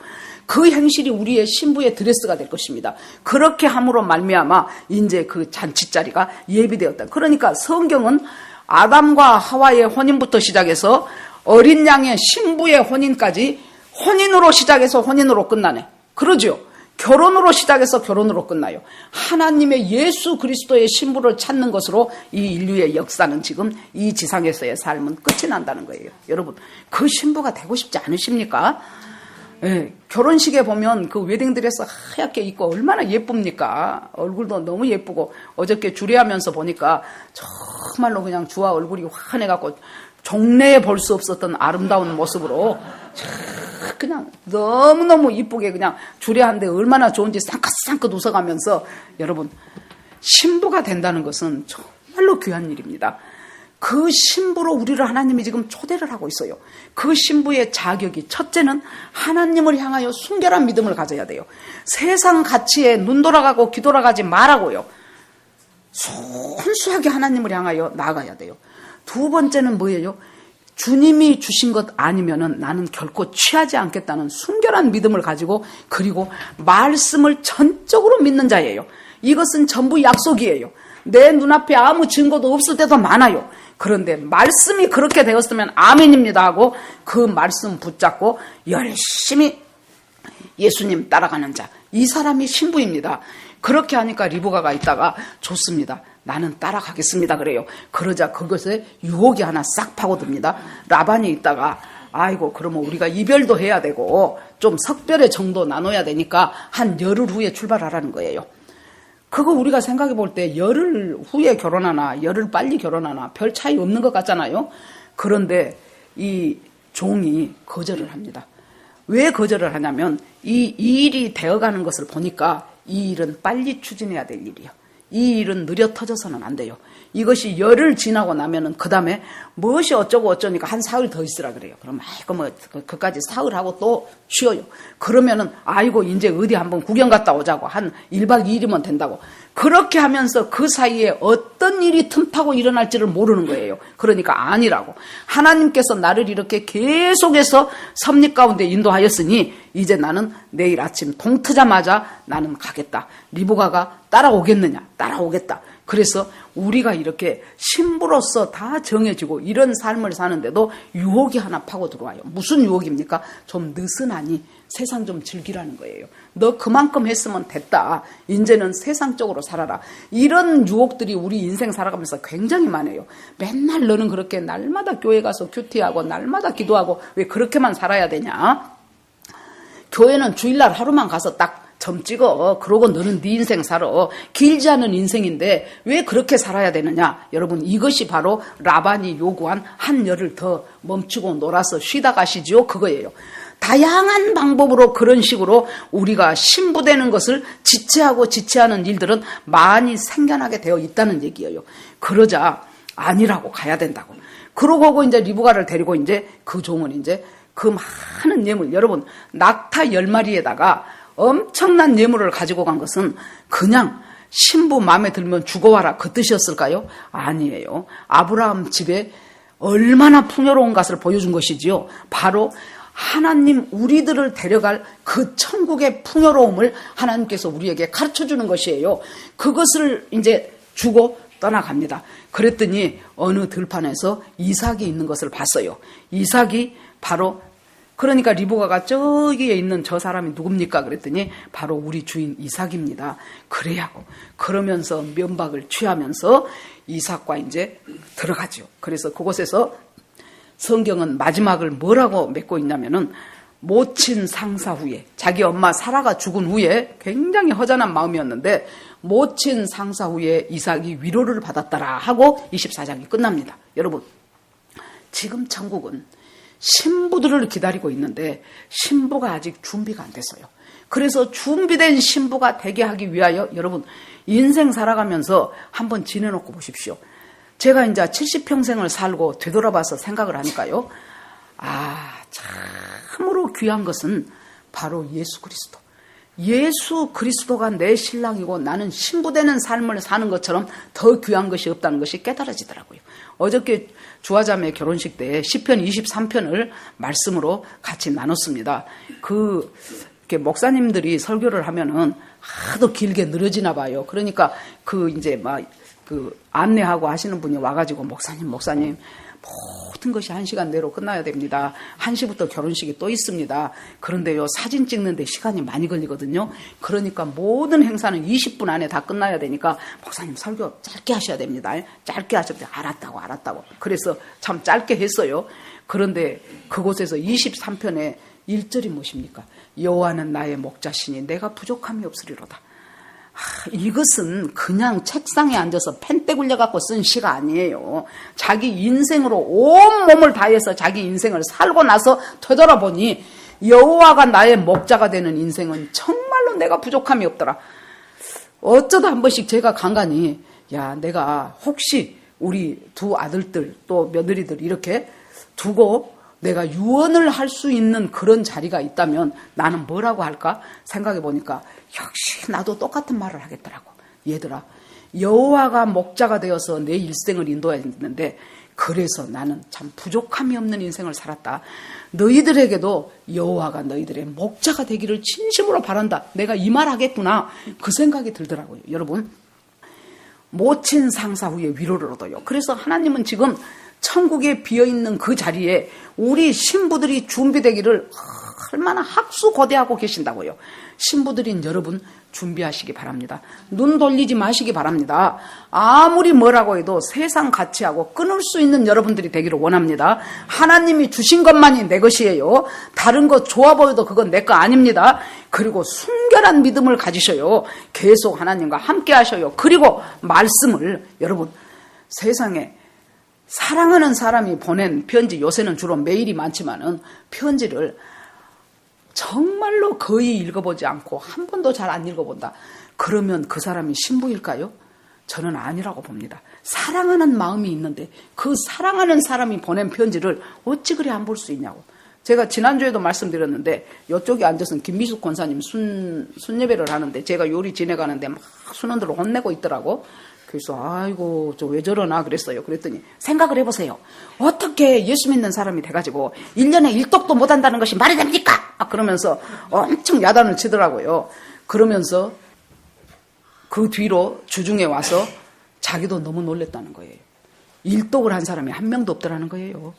그 행실이 우리의 신부의 드레스가 될 것입니다. 그렇게 함으로 말미암아 이제 그 잔치 자리가 예비되었다. 그러니까 성경은 아담과 하와의 혼인부터 시작해서 어린 양의 신부의 혼인까지 혼인으로 시작해서 혼인으로 끝나네. 그러죠. 결혼으로 시작해서 결혼으로 끝나요. 하나님의 예수 그리스도의 신부를 찾는 것으로 이 인류의 역사는 지금 이 지상에서의 삶은 끝이 난다는 거예요. 여러분, 그 신부가 되고 싶지 않으십니까? 예, 결혼식에 보면 그 웨딩드레스 하얗게 입고 얼마나 예쁩니까? 얼굴도 너무 예쁘고, 어저께 주례하면서 보니까 정말로 그냥 주와 얼굴이 환해갖고 종래에 볼 수 없었던 아름다운 모습으로 그냥 너무너무 이쁘게 그냥 주례한데 얼마나 좋은지 쌍긋쌍긋 웃어가면서 여러분 신부가 된다는 것은 정말로 귀한 일입니다. 그 신부로 우리를 하나님이 지금 초대를 하고 있어요. 그 신부의 자격이 첫째는 하나님을 향하여 순결한 믿음을 가져야 돼요. 세상 가치에 눈 돌아가고 귀 돌아가지 말라고요. 순수하게 하나님을 향하여 나아가야 돼요. 두 번째는 뭐예요? 주님이 주신 것 아니면은 나는 결코 취하지 않겠다는 순결한 믿음을 가지고 그리고 말씀을 전적으로 믿는 자예요. 이것은 전부 약속이에요. 내 눈앞에 아무 증거도 없을 때도 많아요. 그런데 말씀이 그렇게 되었으면 아멘입니다 하고 그 말씀 붙잡고 열심히 예수님 따라가는 자, 이 사람이 신부입니다. 그렇게 하니까 리브가가 있다가 좋습니다. 나는 따라가겠습니다 그래요. 그러자 그것에 유혹이 하나 싹 파고듭니다. 라반이 있다가 아이고 그러면 우리가 이별도 해야 되고 좀 석별의 정도 나눠야 되니까 한 열흘 후에 출발하라는 거예요. 그거 우리가 생각해 볼 때 열흘 후에 결혼하나 열흘 빨리 결혼하나 별 차이 없는 것 같잖아요. 그런데 이 종이 거절을 합니다. 왜 거절을 하냐면 이 일이 되어가는 것을 보니까 이 일은 빨리 추진해야 될 일이에요. 이 일은 느려 터져서는 안 돼요. 이것이 열흘 지나고 나면은 그 다음에 무엇이 어쩌고 어쩌니까 한 사흘 더 있으라 그래요. 그럼 아이고 뭐 그까지 사흘하고 또 쉬어요. 그러면은 아이고 이제 어디 한번 구경 갔다 오자고 한 1박 2일이면 된다고. 그렇게 하면서 그 사이에 어떤 일이 틈타고 일어날지를 모르는 거예요. 그러니까 아니라고. 하나님께서 나를 이렇게 계속해서 섭리 가운데 인도하였으니 이제 나는 내일 아침 동 트자마자 나는 가겠다. 리브가가 따라오겠느냐? 따라오겠다. 그래서 우리가 이렇게 신부로서 다 정해지고 이런 삶을 사는데도 유혹이 하나 파고 들어와요. 무슨 유혹입니까? 좀 느슨하니 세상 좀 즐기라는 거예요. 너 그만큼 했으면 됐다. 이제는 세상적으로 살아라. 이런 유혹들이 우리 인생 살아가면서 굉장히 많아요. 맨날 너는 그렇게 날마다 교회 가서 큐티하고 날마다 기도하고 왜 그렇게만 살아야 되냐? 교회는 주일날 하루만 가서 딱 점 찍어. 그러고 너는 네 인생 살아. 길지 않은 인생인데 왜 그렇게 살아야 되느냐? 여러분 이것이 바로 라반이 요구한 한 열흘 더 멈추고 놀아서 쉬다 가시지요. 그거예요. 다양한 방법으로 그런 식으로 우리가 신부되는 것을 지체하고 지체하는 일들은 많이 생겨나게 되어 있다는 얘기예요. 그러자 아니라고 가야 된다고. 그러고 이제 리브가를 데리고 이제 그 종은 이제 그 많은 예물, 여러분 낙타 10마리에다가 엄청난 예물을 가지고 간 것은 그냥 신부 마음에 들면 죽어와라 그 뜻이었을까요? 아니에요. 아브라함 집에 얼마나 풍요로운 것을 보여준 것이지요. 바로 하나님 우리들을 데려갈 그 천국의 풍요로움을 하나님께서 우리에게 가르쳐주는 것이에요. 그것을 이제 주고 떠나갑니다. 그랬더니 어느 들판에서 이삭이 있는 것을 봤어요. 이삭이 바로 그러니까 리브가가 저기에 있는 저 사람이 누굽니까? 그랬더니 바로 우리 주인 이삭입니다. 그래야고 그러면서 면박을 취하면서 이삭과 이제 들어가죠. 그래서 그곳에서 성경은 마지막을 뭐라고 맺고 있냐면은 모친 상사 후에 자기 엄마 사라가 죽은 후에 굉장히 허전한 마음이었는데 모친 상사 후에 이삭이 위로를 받았더라 하고 24장이 끝납니다. 여러분 지금 천국은 신부들을 기다리고 있는데 신부가 아직 준비가 안 됐어요. 그래서 준비된 신부가 되게 하기 위하여 여러분 인생 살아가면서 한번 지내놓고 보십시오. 제가 이제 70평생을 살고 되돌아봐서 생각을 하니까요. 참으로 귀한 것은 바로 예수 그리스도. 예수 그리스도가 내 신랑이고 나는 신부되는 삶을 사는 것처럼 더 귀한 것이 없다는 것이 깨달아지더라고요. 어저께 주화자매 결혼식 때 시편 23편을 말씀으로 같이 나눴습니다. 이렇게 목사님들이 설교를 하면은 하도 길게 늘어지나 봐요. 그러니까 이제 안내하고 하시는 분이 와가지고 목사님 모든 것이 1시간 내로 끝나야 됩니다. 1시부터 결혼식이 또 있습니다. 그런데요 사진 찍는데 시간이 많이 걸리거든요. 그러니까 모든 행사는 20분 안에 다 끝나야 되니까 목사님 설교 짧게 하셔야 됩니다. 짧게 하셔야 돼요. 알았다고. 그래서 참 짧게 했어요. 그런데 그곳에서 23편에 1절이 무엇입니까? 여호와는 나의 목자시니 내가 부족함이 없으리로다. 이것은 그냥 책상에 앉아서 펜때 굴려갖고 쓴 시가 아니에요. 자기 인생으로 온 몸을 다해서 자기 인생을 살고 나서 되돌아보니 여호와가 나의 목자가 되는 인생은 정말로 내가 부족함이 없더라. 어쩌다 한 번씩 제가 간간히 내가 혹시 우리 두 아들들 또 며느리들 이렇게 두고 내가 유언을 할 수 있는 그런 자리가 있다면 나는 뭐라고 할까 생각해 보니까 역시 나도 똑같은 말을 하겠더라고. 얘들아, 여호와가 목자가 되어서 내 일생을 인도해야 되는데 그래서 나는 참 부족함이 없는 인생을 살았다. 너희들에게도 여호와가 너희들의 목자가 되기를 진심으로 바란다. 내가 이 말 하겠구나. 그 생각이 들더라고요. 여러분, 모친 상사 후에 위로를 얻어요. 그래서 하나님은 지금 천국에 비어있는 그 자리에 우리 신부들이 준비되기를 얼마나 학수고대하고 계신다고요. 신부들인 여러분 준비하시기 바랍니다. 눈 돌리지 마시기 바랍니다. 아무리 뭐라고 해도 세상 가치하고 끊을 수 있는 여러분들이 되기를 원합니다. 하나님이 주신 것만이 내 것이에요. 다른 거 좋아 보여도 그건 내 거 아닙니다. 그리고 순결한 믿음을 가지셔요. 계속 하나님과 함께 하셔요. 그리고 말씀을 여러분 세상에 사랑하는 사람이 보낸 편지, 요새는 주로 메일이 많지만은 편지를 정말로 거의 읽어보지 않고 한 번도 잘 안 읽어본다. 그러면 그 사람이 신부일까요? 저는 아니라고 봅니다. 사랑하는 마음이 있는데 그 사랑하는 사람이 보낸 편지를 어찌 그리 안 볼 수 있냐고. 제가 지난주에도 말씀드렸는데 이쪽에 앉아서 김미숙 권사님 순예배를 하는데 제가 요리 지내가는데 막 순원들을 혼내고 있더라고. 그래서 아이고 저 왜 저러나 그랬어요. 그랬더니 생각을 해보세요. 어떻게 예수 믿는 사람이 돼가지고 1년에 1독도 못한다는 것이 말이 됩니까? 그러면서 엄청 야단을 치더라고요. 그러면서 그 뒤로 주중에 와서 자기도 너무 놀랬다는 거예요. 1독을 한 사람이 한 명도 없더라는 거예요.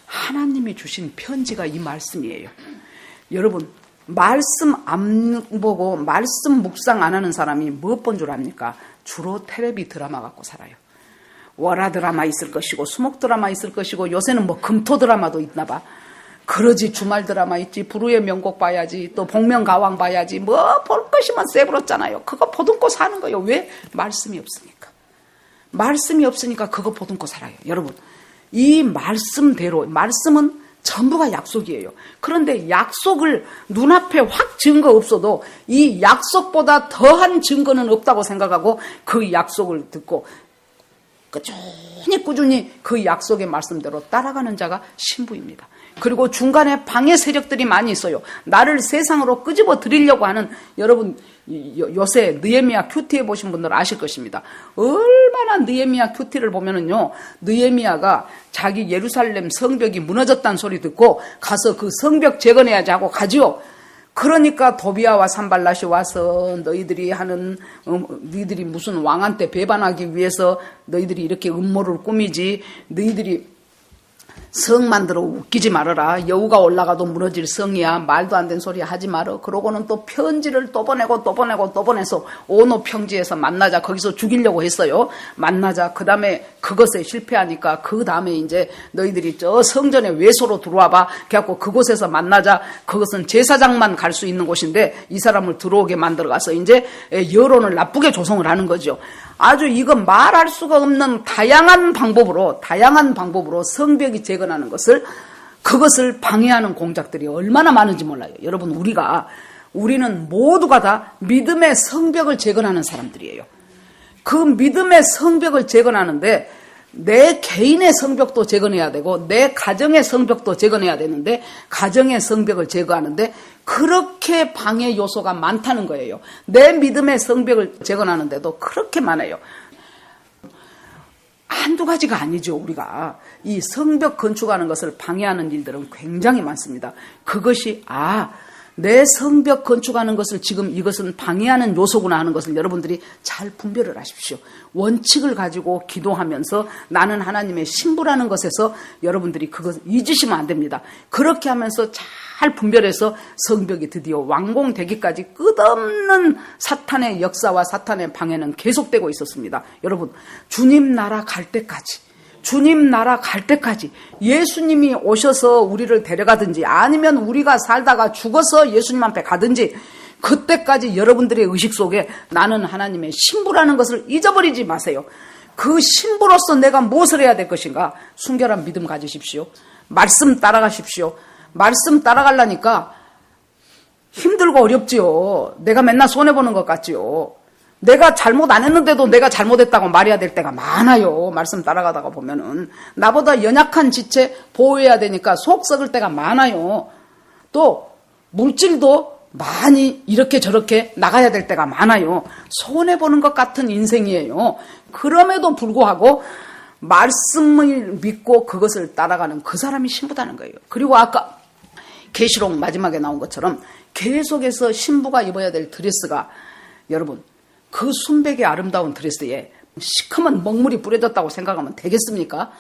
하나님이 주신 편지가 이 말씀이에요. 여러분 말씀 안 보고 말씀 묵상 안 하는 사람이 무엇 본 줄 압니까? 주로 텔레비 드라마 갖고 살아요. 월화 드라마 있을 것이고 수목 드라마 있을 것이고 요새는 뭐 금토 드라마도 있나 봐. 그러지 주말 드라마 있지, 불후의 명곡 봐야지, 또 복면가왕 봐야지, 뭐 볼 것이면 쎄부렀잖아요. 그거 보듬고 사는 거예요. 왜? 말씀이 없으니까. 말씀이 없으니까 그거 보듬고 살아요. 여러분 이 말씀대로, 말씀은 전부가 약속이에요. 그런데 약속을 눈앞에 확 증거 없어도 이 약속보다 더한 증거는 없다고 생각하고 그 약속을 듣고 꾸준히 그 약속의 말씀대로 따라가는 자가 신부입니다. 그리고 중간에 방해 세력들이 많이 있어요. 나를 세상으로 끄집어 들이려고 하는, 여러분 요새 느헤미야 큐티에 보신 분들 아실 것입니다. 얼마나 느헤미야 큐티를 보면은요, 느헤미야가 자기 예루살렘 성벽이 무너졌다는 소리 듣고 가서 그 성벽 재건해야지 하고 가지요. 그러니까 도비아와 산발랏이 와서 너희들이 무슨 왕한테 배반하기 위해서 너희들이 이렇게 음모를 꾸미지, 너희들이 성 만들어 웃기지 말아라. 여우가 올라가도 무너질 성이야. 말도 안 되는 소리 하지 말어. 그러고는 또 편지를 또 보내서 오노 평지에서 만나자. 거기서 죽이려고 했어요. 만나자. 그 다음에 그것에 실패하니까 그 다음에 이제 너희들이 저 성전에 외소로 들어와봐. 그래갖고 그곳에서 만나자. 그것은 제사장만 갈 수 있는 곳인데 이 사람을 들어오게 만들어가서 이제 여론을 나쁘게 조성을 하는 거죠. 아주 이거 말할 수가 없는 다양한 방법으로 성벽이 재건하는 그것을 방해하는 공작들이 얼마나 많은지 몰라요. 여러분 우리는 모두가 다 믿음의 성벽을 재건하는 사람들이에요. 그 믿음의 성벽을 재건하는데 내 개인의 성벽도 재건해야 되고 내 가정의 성벽도 재건해야 되는데 가정의 성벽을 제거하는데 그렇게 방해 요소가 많다는 거예요. 내 믿음의 성벽을 재건하는데도 그렇게 많아요. 한두 가지가 아니죠. 우리가 이 성벽 건축하는 것을 방해하는 일들은 굉장히 많습니다. 그것이 내 성벽 건축하는 것을 지금 이것은 방해하는 요소구나 하는 것을 여러분들이 잘 분별을 하십시오. 원칙을 가지고 기도하면서 나는 하나님의 신부라는 것에서 여러분들이 그것 잊으시면 안 됩니다. 그렇게 하면서 잘 분별해서 성벽이 드디어 완공되기까지 끝없는 사탄의 역사와 사탄의 방해는 계속되고 있었습니다. 여러분 주님 나라 갈 때까지 예수님이 오셔서 우리를 데려가든지 아니면 우리가 살다가 죽어서 예수님 앞에 가든지 그때까지 여러분들의 의식 속에 나는 하나님의 신부라는 것을 잊어버리지 마세요. 그 신부로서 내가 무엇을 해야 될 것인가? 순결한 믿음 가지십시오. 말씀 따라가십시오. 말씀 따라가려니까 힘들고 어렵지요. 내가 맨날 손해보는 것 같지요. 내가 잘못 안 했는데도 내가 잘못했다고 말해야 될 때가 많아요. 말씀 따라가다가 보면은 나보다 연약한 지체 보호해야 되니까 속 썩을 때가 많아요. 또 물질도 많이 이렇게 저렇게 나가야 될 때가 많아요. 손해보는 것 같은 인생이에요. 그럼에도 불구하고 말씀을 믿고 그것을 따라가는 그 사람이 신부다는 거예요. 그리고 아까 계시록 마지막에 나온 것처럼 계속해서 신부가 입어야 될 드레스가, 여러분, 그 순백의 아름다운 드레스에 시커먼 먹물이 뿌려졌다고 생각하면 되겠습니까?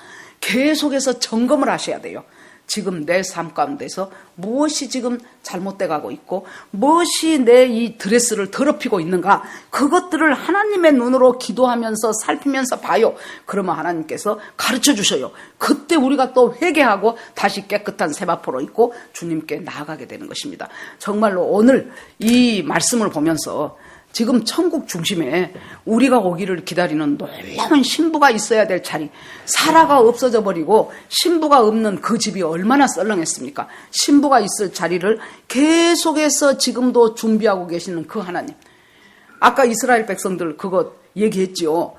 계속해서 점검을 하셔야 돼요. 지금 내 삶 가운데서 무엇이 지금 잘못돼 가고 있고 무엇이 내 이 드레스를 더럽히고 있는가, 그것들을 하나님의 눈으로 기도하면서 살피면서 봐요. 그러면 하나님께서 가르쳐 주셔요. 그때 우리가 또 회개하고 다시 깨끗한 세마포로 입고 주님께 나아가게 되는 것입니다. 정말로 오늘 이 말씀을 보면서 지금 천국 중심에 우리가 오기를 기다리는 놀라운 신부가 있어야 될 자리, 사라가 없어져 버리고 신부가 없는 그 집이 얼마나 썰렁했습니까? 신부가 있을 자리를 계속해서 지금도 준비하고 계시는 그 하나님. 아까 이스라엘 백성들 그거 얘기했지요.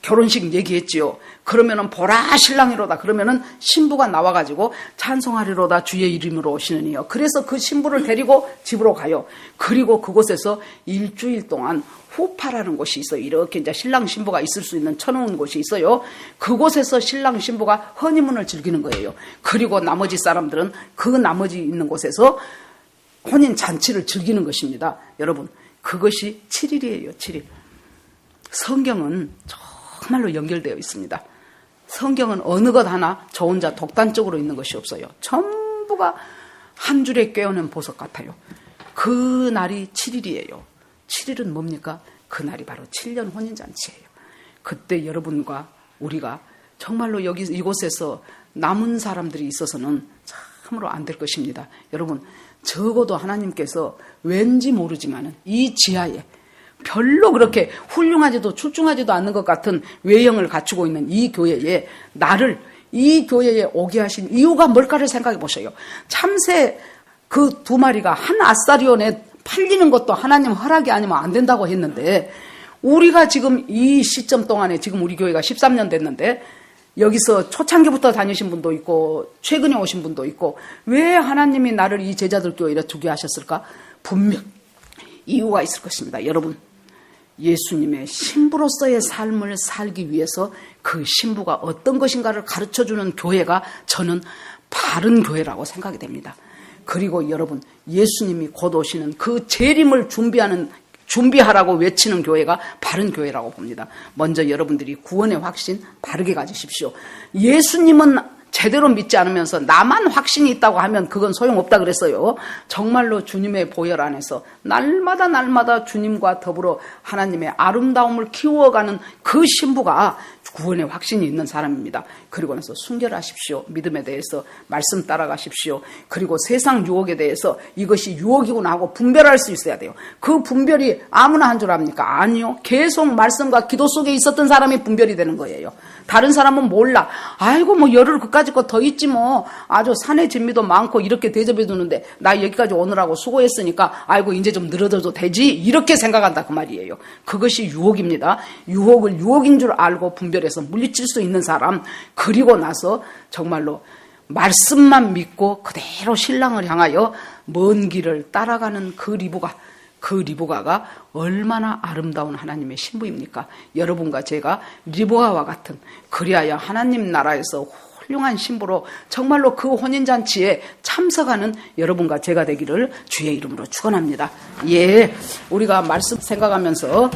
결혼식 얘기했지요. 그러면은 보라 신랑이로다. 그러면은 신부가 나와가지고 찬송하리로다 주의 이름으로 오시느니요. 그래서 그 신부를 데리고 집으로 가요. 그리고 그곳에서 일주일 동안 후파라는 곳이 있어요. 이렇게 이제 신랑 신부가 있을 수 있는 쳐놓은 곳이 있어요. 그곳에서 신랑 신부가 허니문을 즐기는 거예요. 그리고 나머지 사람들은 그 나머지 있는 곳에서 혼인 잔치를 즐기는 것입니다. 여러분, 그것이 7일이에요. 7일. 성경은 정말로 연결되어 있습니다. 성경은 어느 것 하나 저 혼자 독단적으로 있는 것이 없어요. 전부가 한 줄에 꿰어낸 보석 같아요. 그 날이 7일이에요. 7일은 뭡니까? 그 날이 바로 7년 혼인잔치예요. 그때 여러분과 우리가 정말로 이곳에서 남은 사람들이 있어서는 참으로 안 될 것입니다. 여러분, 적어도 하나님께서 왠지 모르지만은 이 지하에 별로 그렇게 훌륭하지도 출중하지도 않는 것 같은 외형을 갖추고 있는 이 교회에 나를 이 교회에 오게 하신 이유가 뭘까를 생각해 보세요. 참새 그 2마리가 한 아사리온에 팔리는 것도 하나님 허락이 아니면 안 된다고 했는데, 우리가 지금 이 시점 동안에 지금 우리 교회가 13년 됐는데 여기서 초창기부터 다니신 분도 있고 최근에 오신 분도 있고, 왜 하나님이 나를 이 제자들 교회에 두게 하셨을까? 분명 이유가 있을 것입니다. 여러분, 예수님의 신부로서의 삶을 살기 위해서 그 신부가 어떤 것인가를 가르쳐주는 교회가 저는 바른 교회라고 생각이 됩니다. 그리고 여러분, 예수님이 곧 오시는 그 재림을 준비하라고 외치는 교회가 바른 교회라고 봅니다. 먼저 여러분들이 구원의 확신 바르게 가지십시오. 예수님은 제대로 믿지 않으면서 나만 확신이 있다고 하면 그건 소용없다 그랬어요. 정말로 주님의 보혈 안에서 날마다 주님과 더불어 하나님의 아름다움을 키워가는 그 신부가 구원의 확신이 있는 사람입니다. 그리고 나서 순결하십시오. 믿음에 대해서 말씀 따라가십시오. 그리고 세상 유혹에 대해서 이것이 유혹이구나 하고 분별할 수 있어야 돼요. 그 분별이 아무나 한 줄 압니까? 아니요. 계속 말씀과 기도 속에 있었던 사람이 분별이 되는 거예요. 다른 사람은 몰라. 아이고 뭐 열흘 그까짓 거 더 있지 뭐. 아주 산의 진미도 많고 이렇게 대접해 두는데 나 여기까지 오느라고 수고했으니까 아이고 이제 좀 늘어져도 되지, 이렇게 생각한다 그 말이에요. 그것이 유혹입니다. 유혹을 유혹인 줄 알고 분별해서 물리칠 수 있는 사람, 그리고 나서 정말로 말씀만 믿고 그대로 신랑을 향하여 먼 길을 따라가는 그 리브가가 얼마나 아름다운 하나님의 신부입니까? 여러분과 제가 리브가와 같은, 그리하여 하나님 나라에서 훌륭한 신부로 정말로 그 혼인잔치에 참석하는 여러분과 제가 되기를 주의 이름으로 축원합니다. 예, 우리가 말씀 생각하면서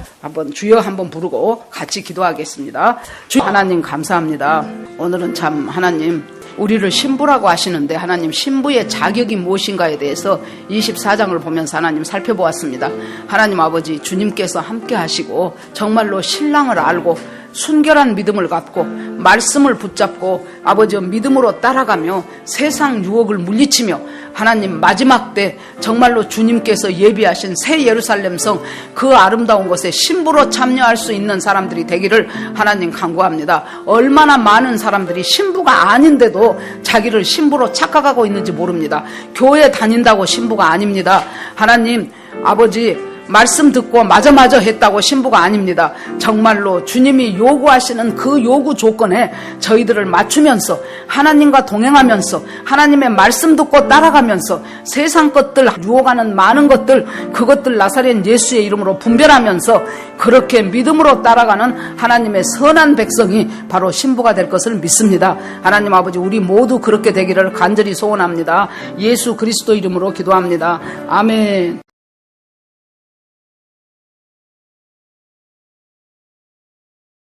주여 한번 부르고 같이 기도하겠습니다. 주 하나님 감사합니다. 오늘은 참 하나님 우리를 신부라고 하시는데, 하나님 신부의 자격이 무엇인가에 대해서 24장을 보면서 하나님 살펴보았습니다. 하나님 아버지, 주님께서 함께 하시고 정말로 신랑을 알고 순결한 믿음을 갖고 말씀을 붙잡고 아버지 믿음으로 따라가며 세상 유혹을 물리치며 하나님 마지막 때 정말로 주님께서 예비하신 새 예루살렘 성 그 아름다운 것에 신부로 참여할 수 있는 사람들이 되기를 하나님 간구합니다. 얼마나 많은 사람들이 신부가 아닌데도 자기를 신부로 착각하고 있는지 모릅니다. 교회 다닌다고 신부가 아닙니다. 하나님 아버지 말씀 듣고 맞아 했다고 신부가 아닙니다. 정말로 주님이 요구하시는 그 요구 조건에 저희들을 맞추면서 하나님과 동행하면서 하나님의 말씀 듣고 따라가면서 세상 것들 유혹하는 많은 것들 그것들 나사렛 예수의 이름으로 분별하면서 그렇게 믿음으로 따라가는 하나님의 선한 백성이 바로 신부가 될 것을 믿습니다. 하나님 아버지 우리 모두 그렇게 되기를 간절히 소원합니다. 예수 그리스도 이름으로 기도합니다. 아멘.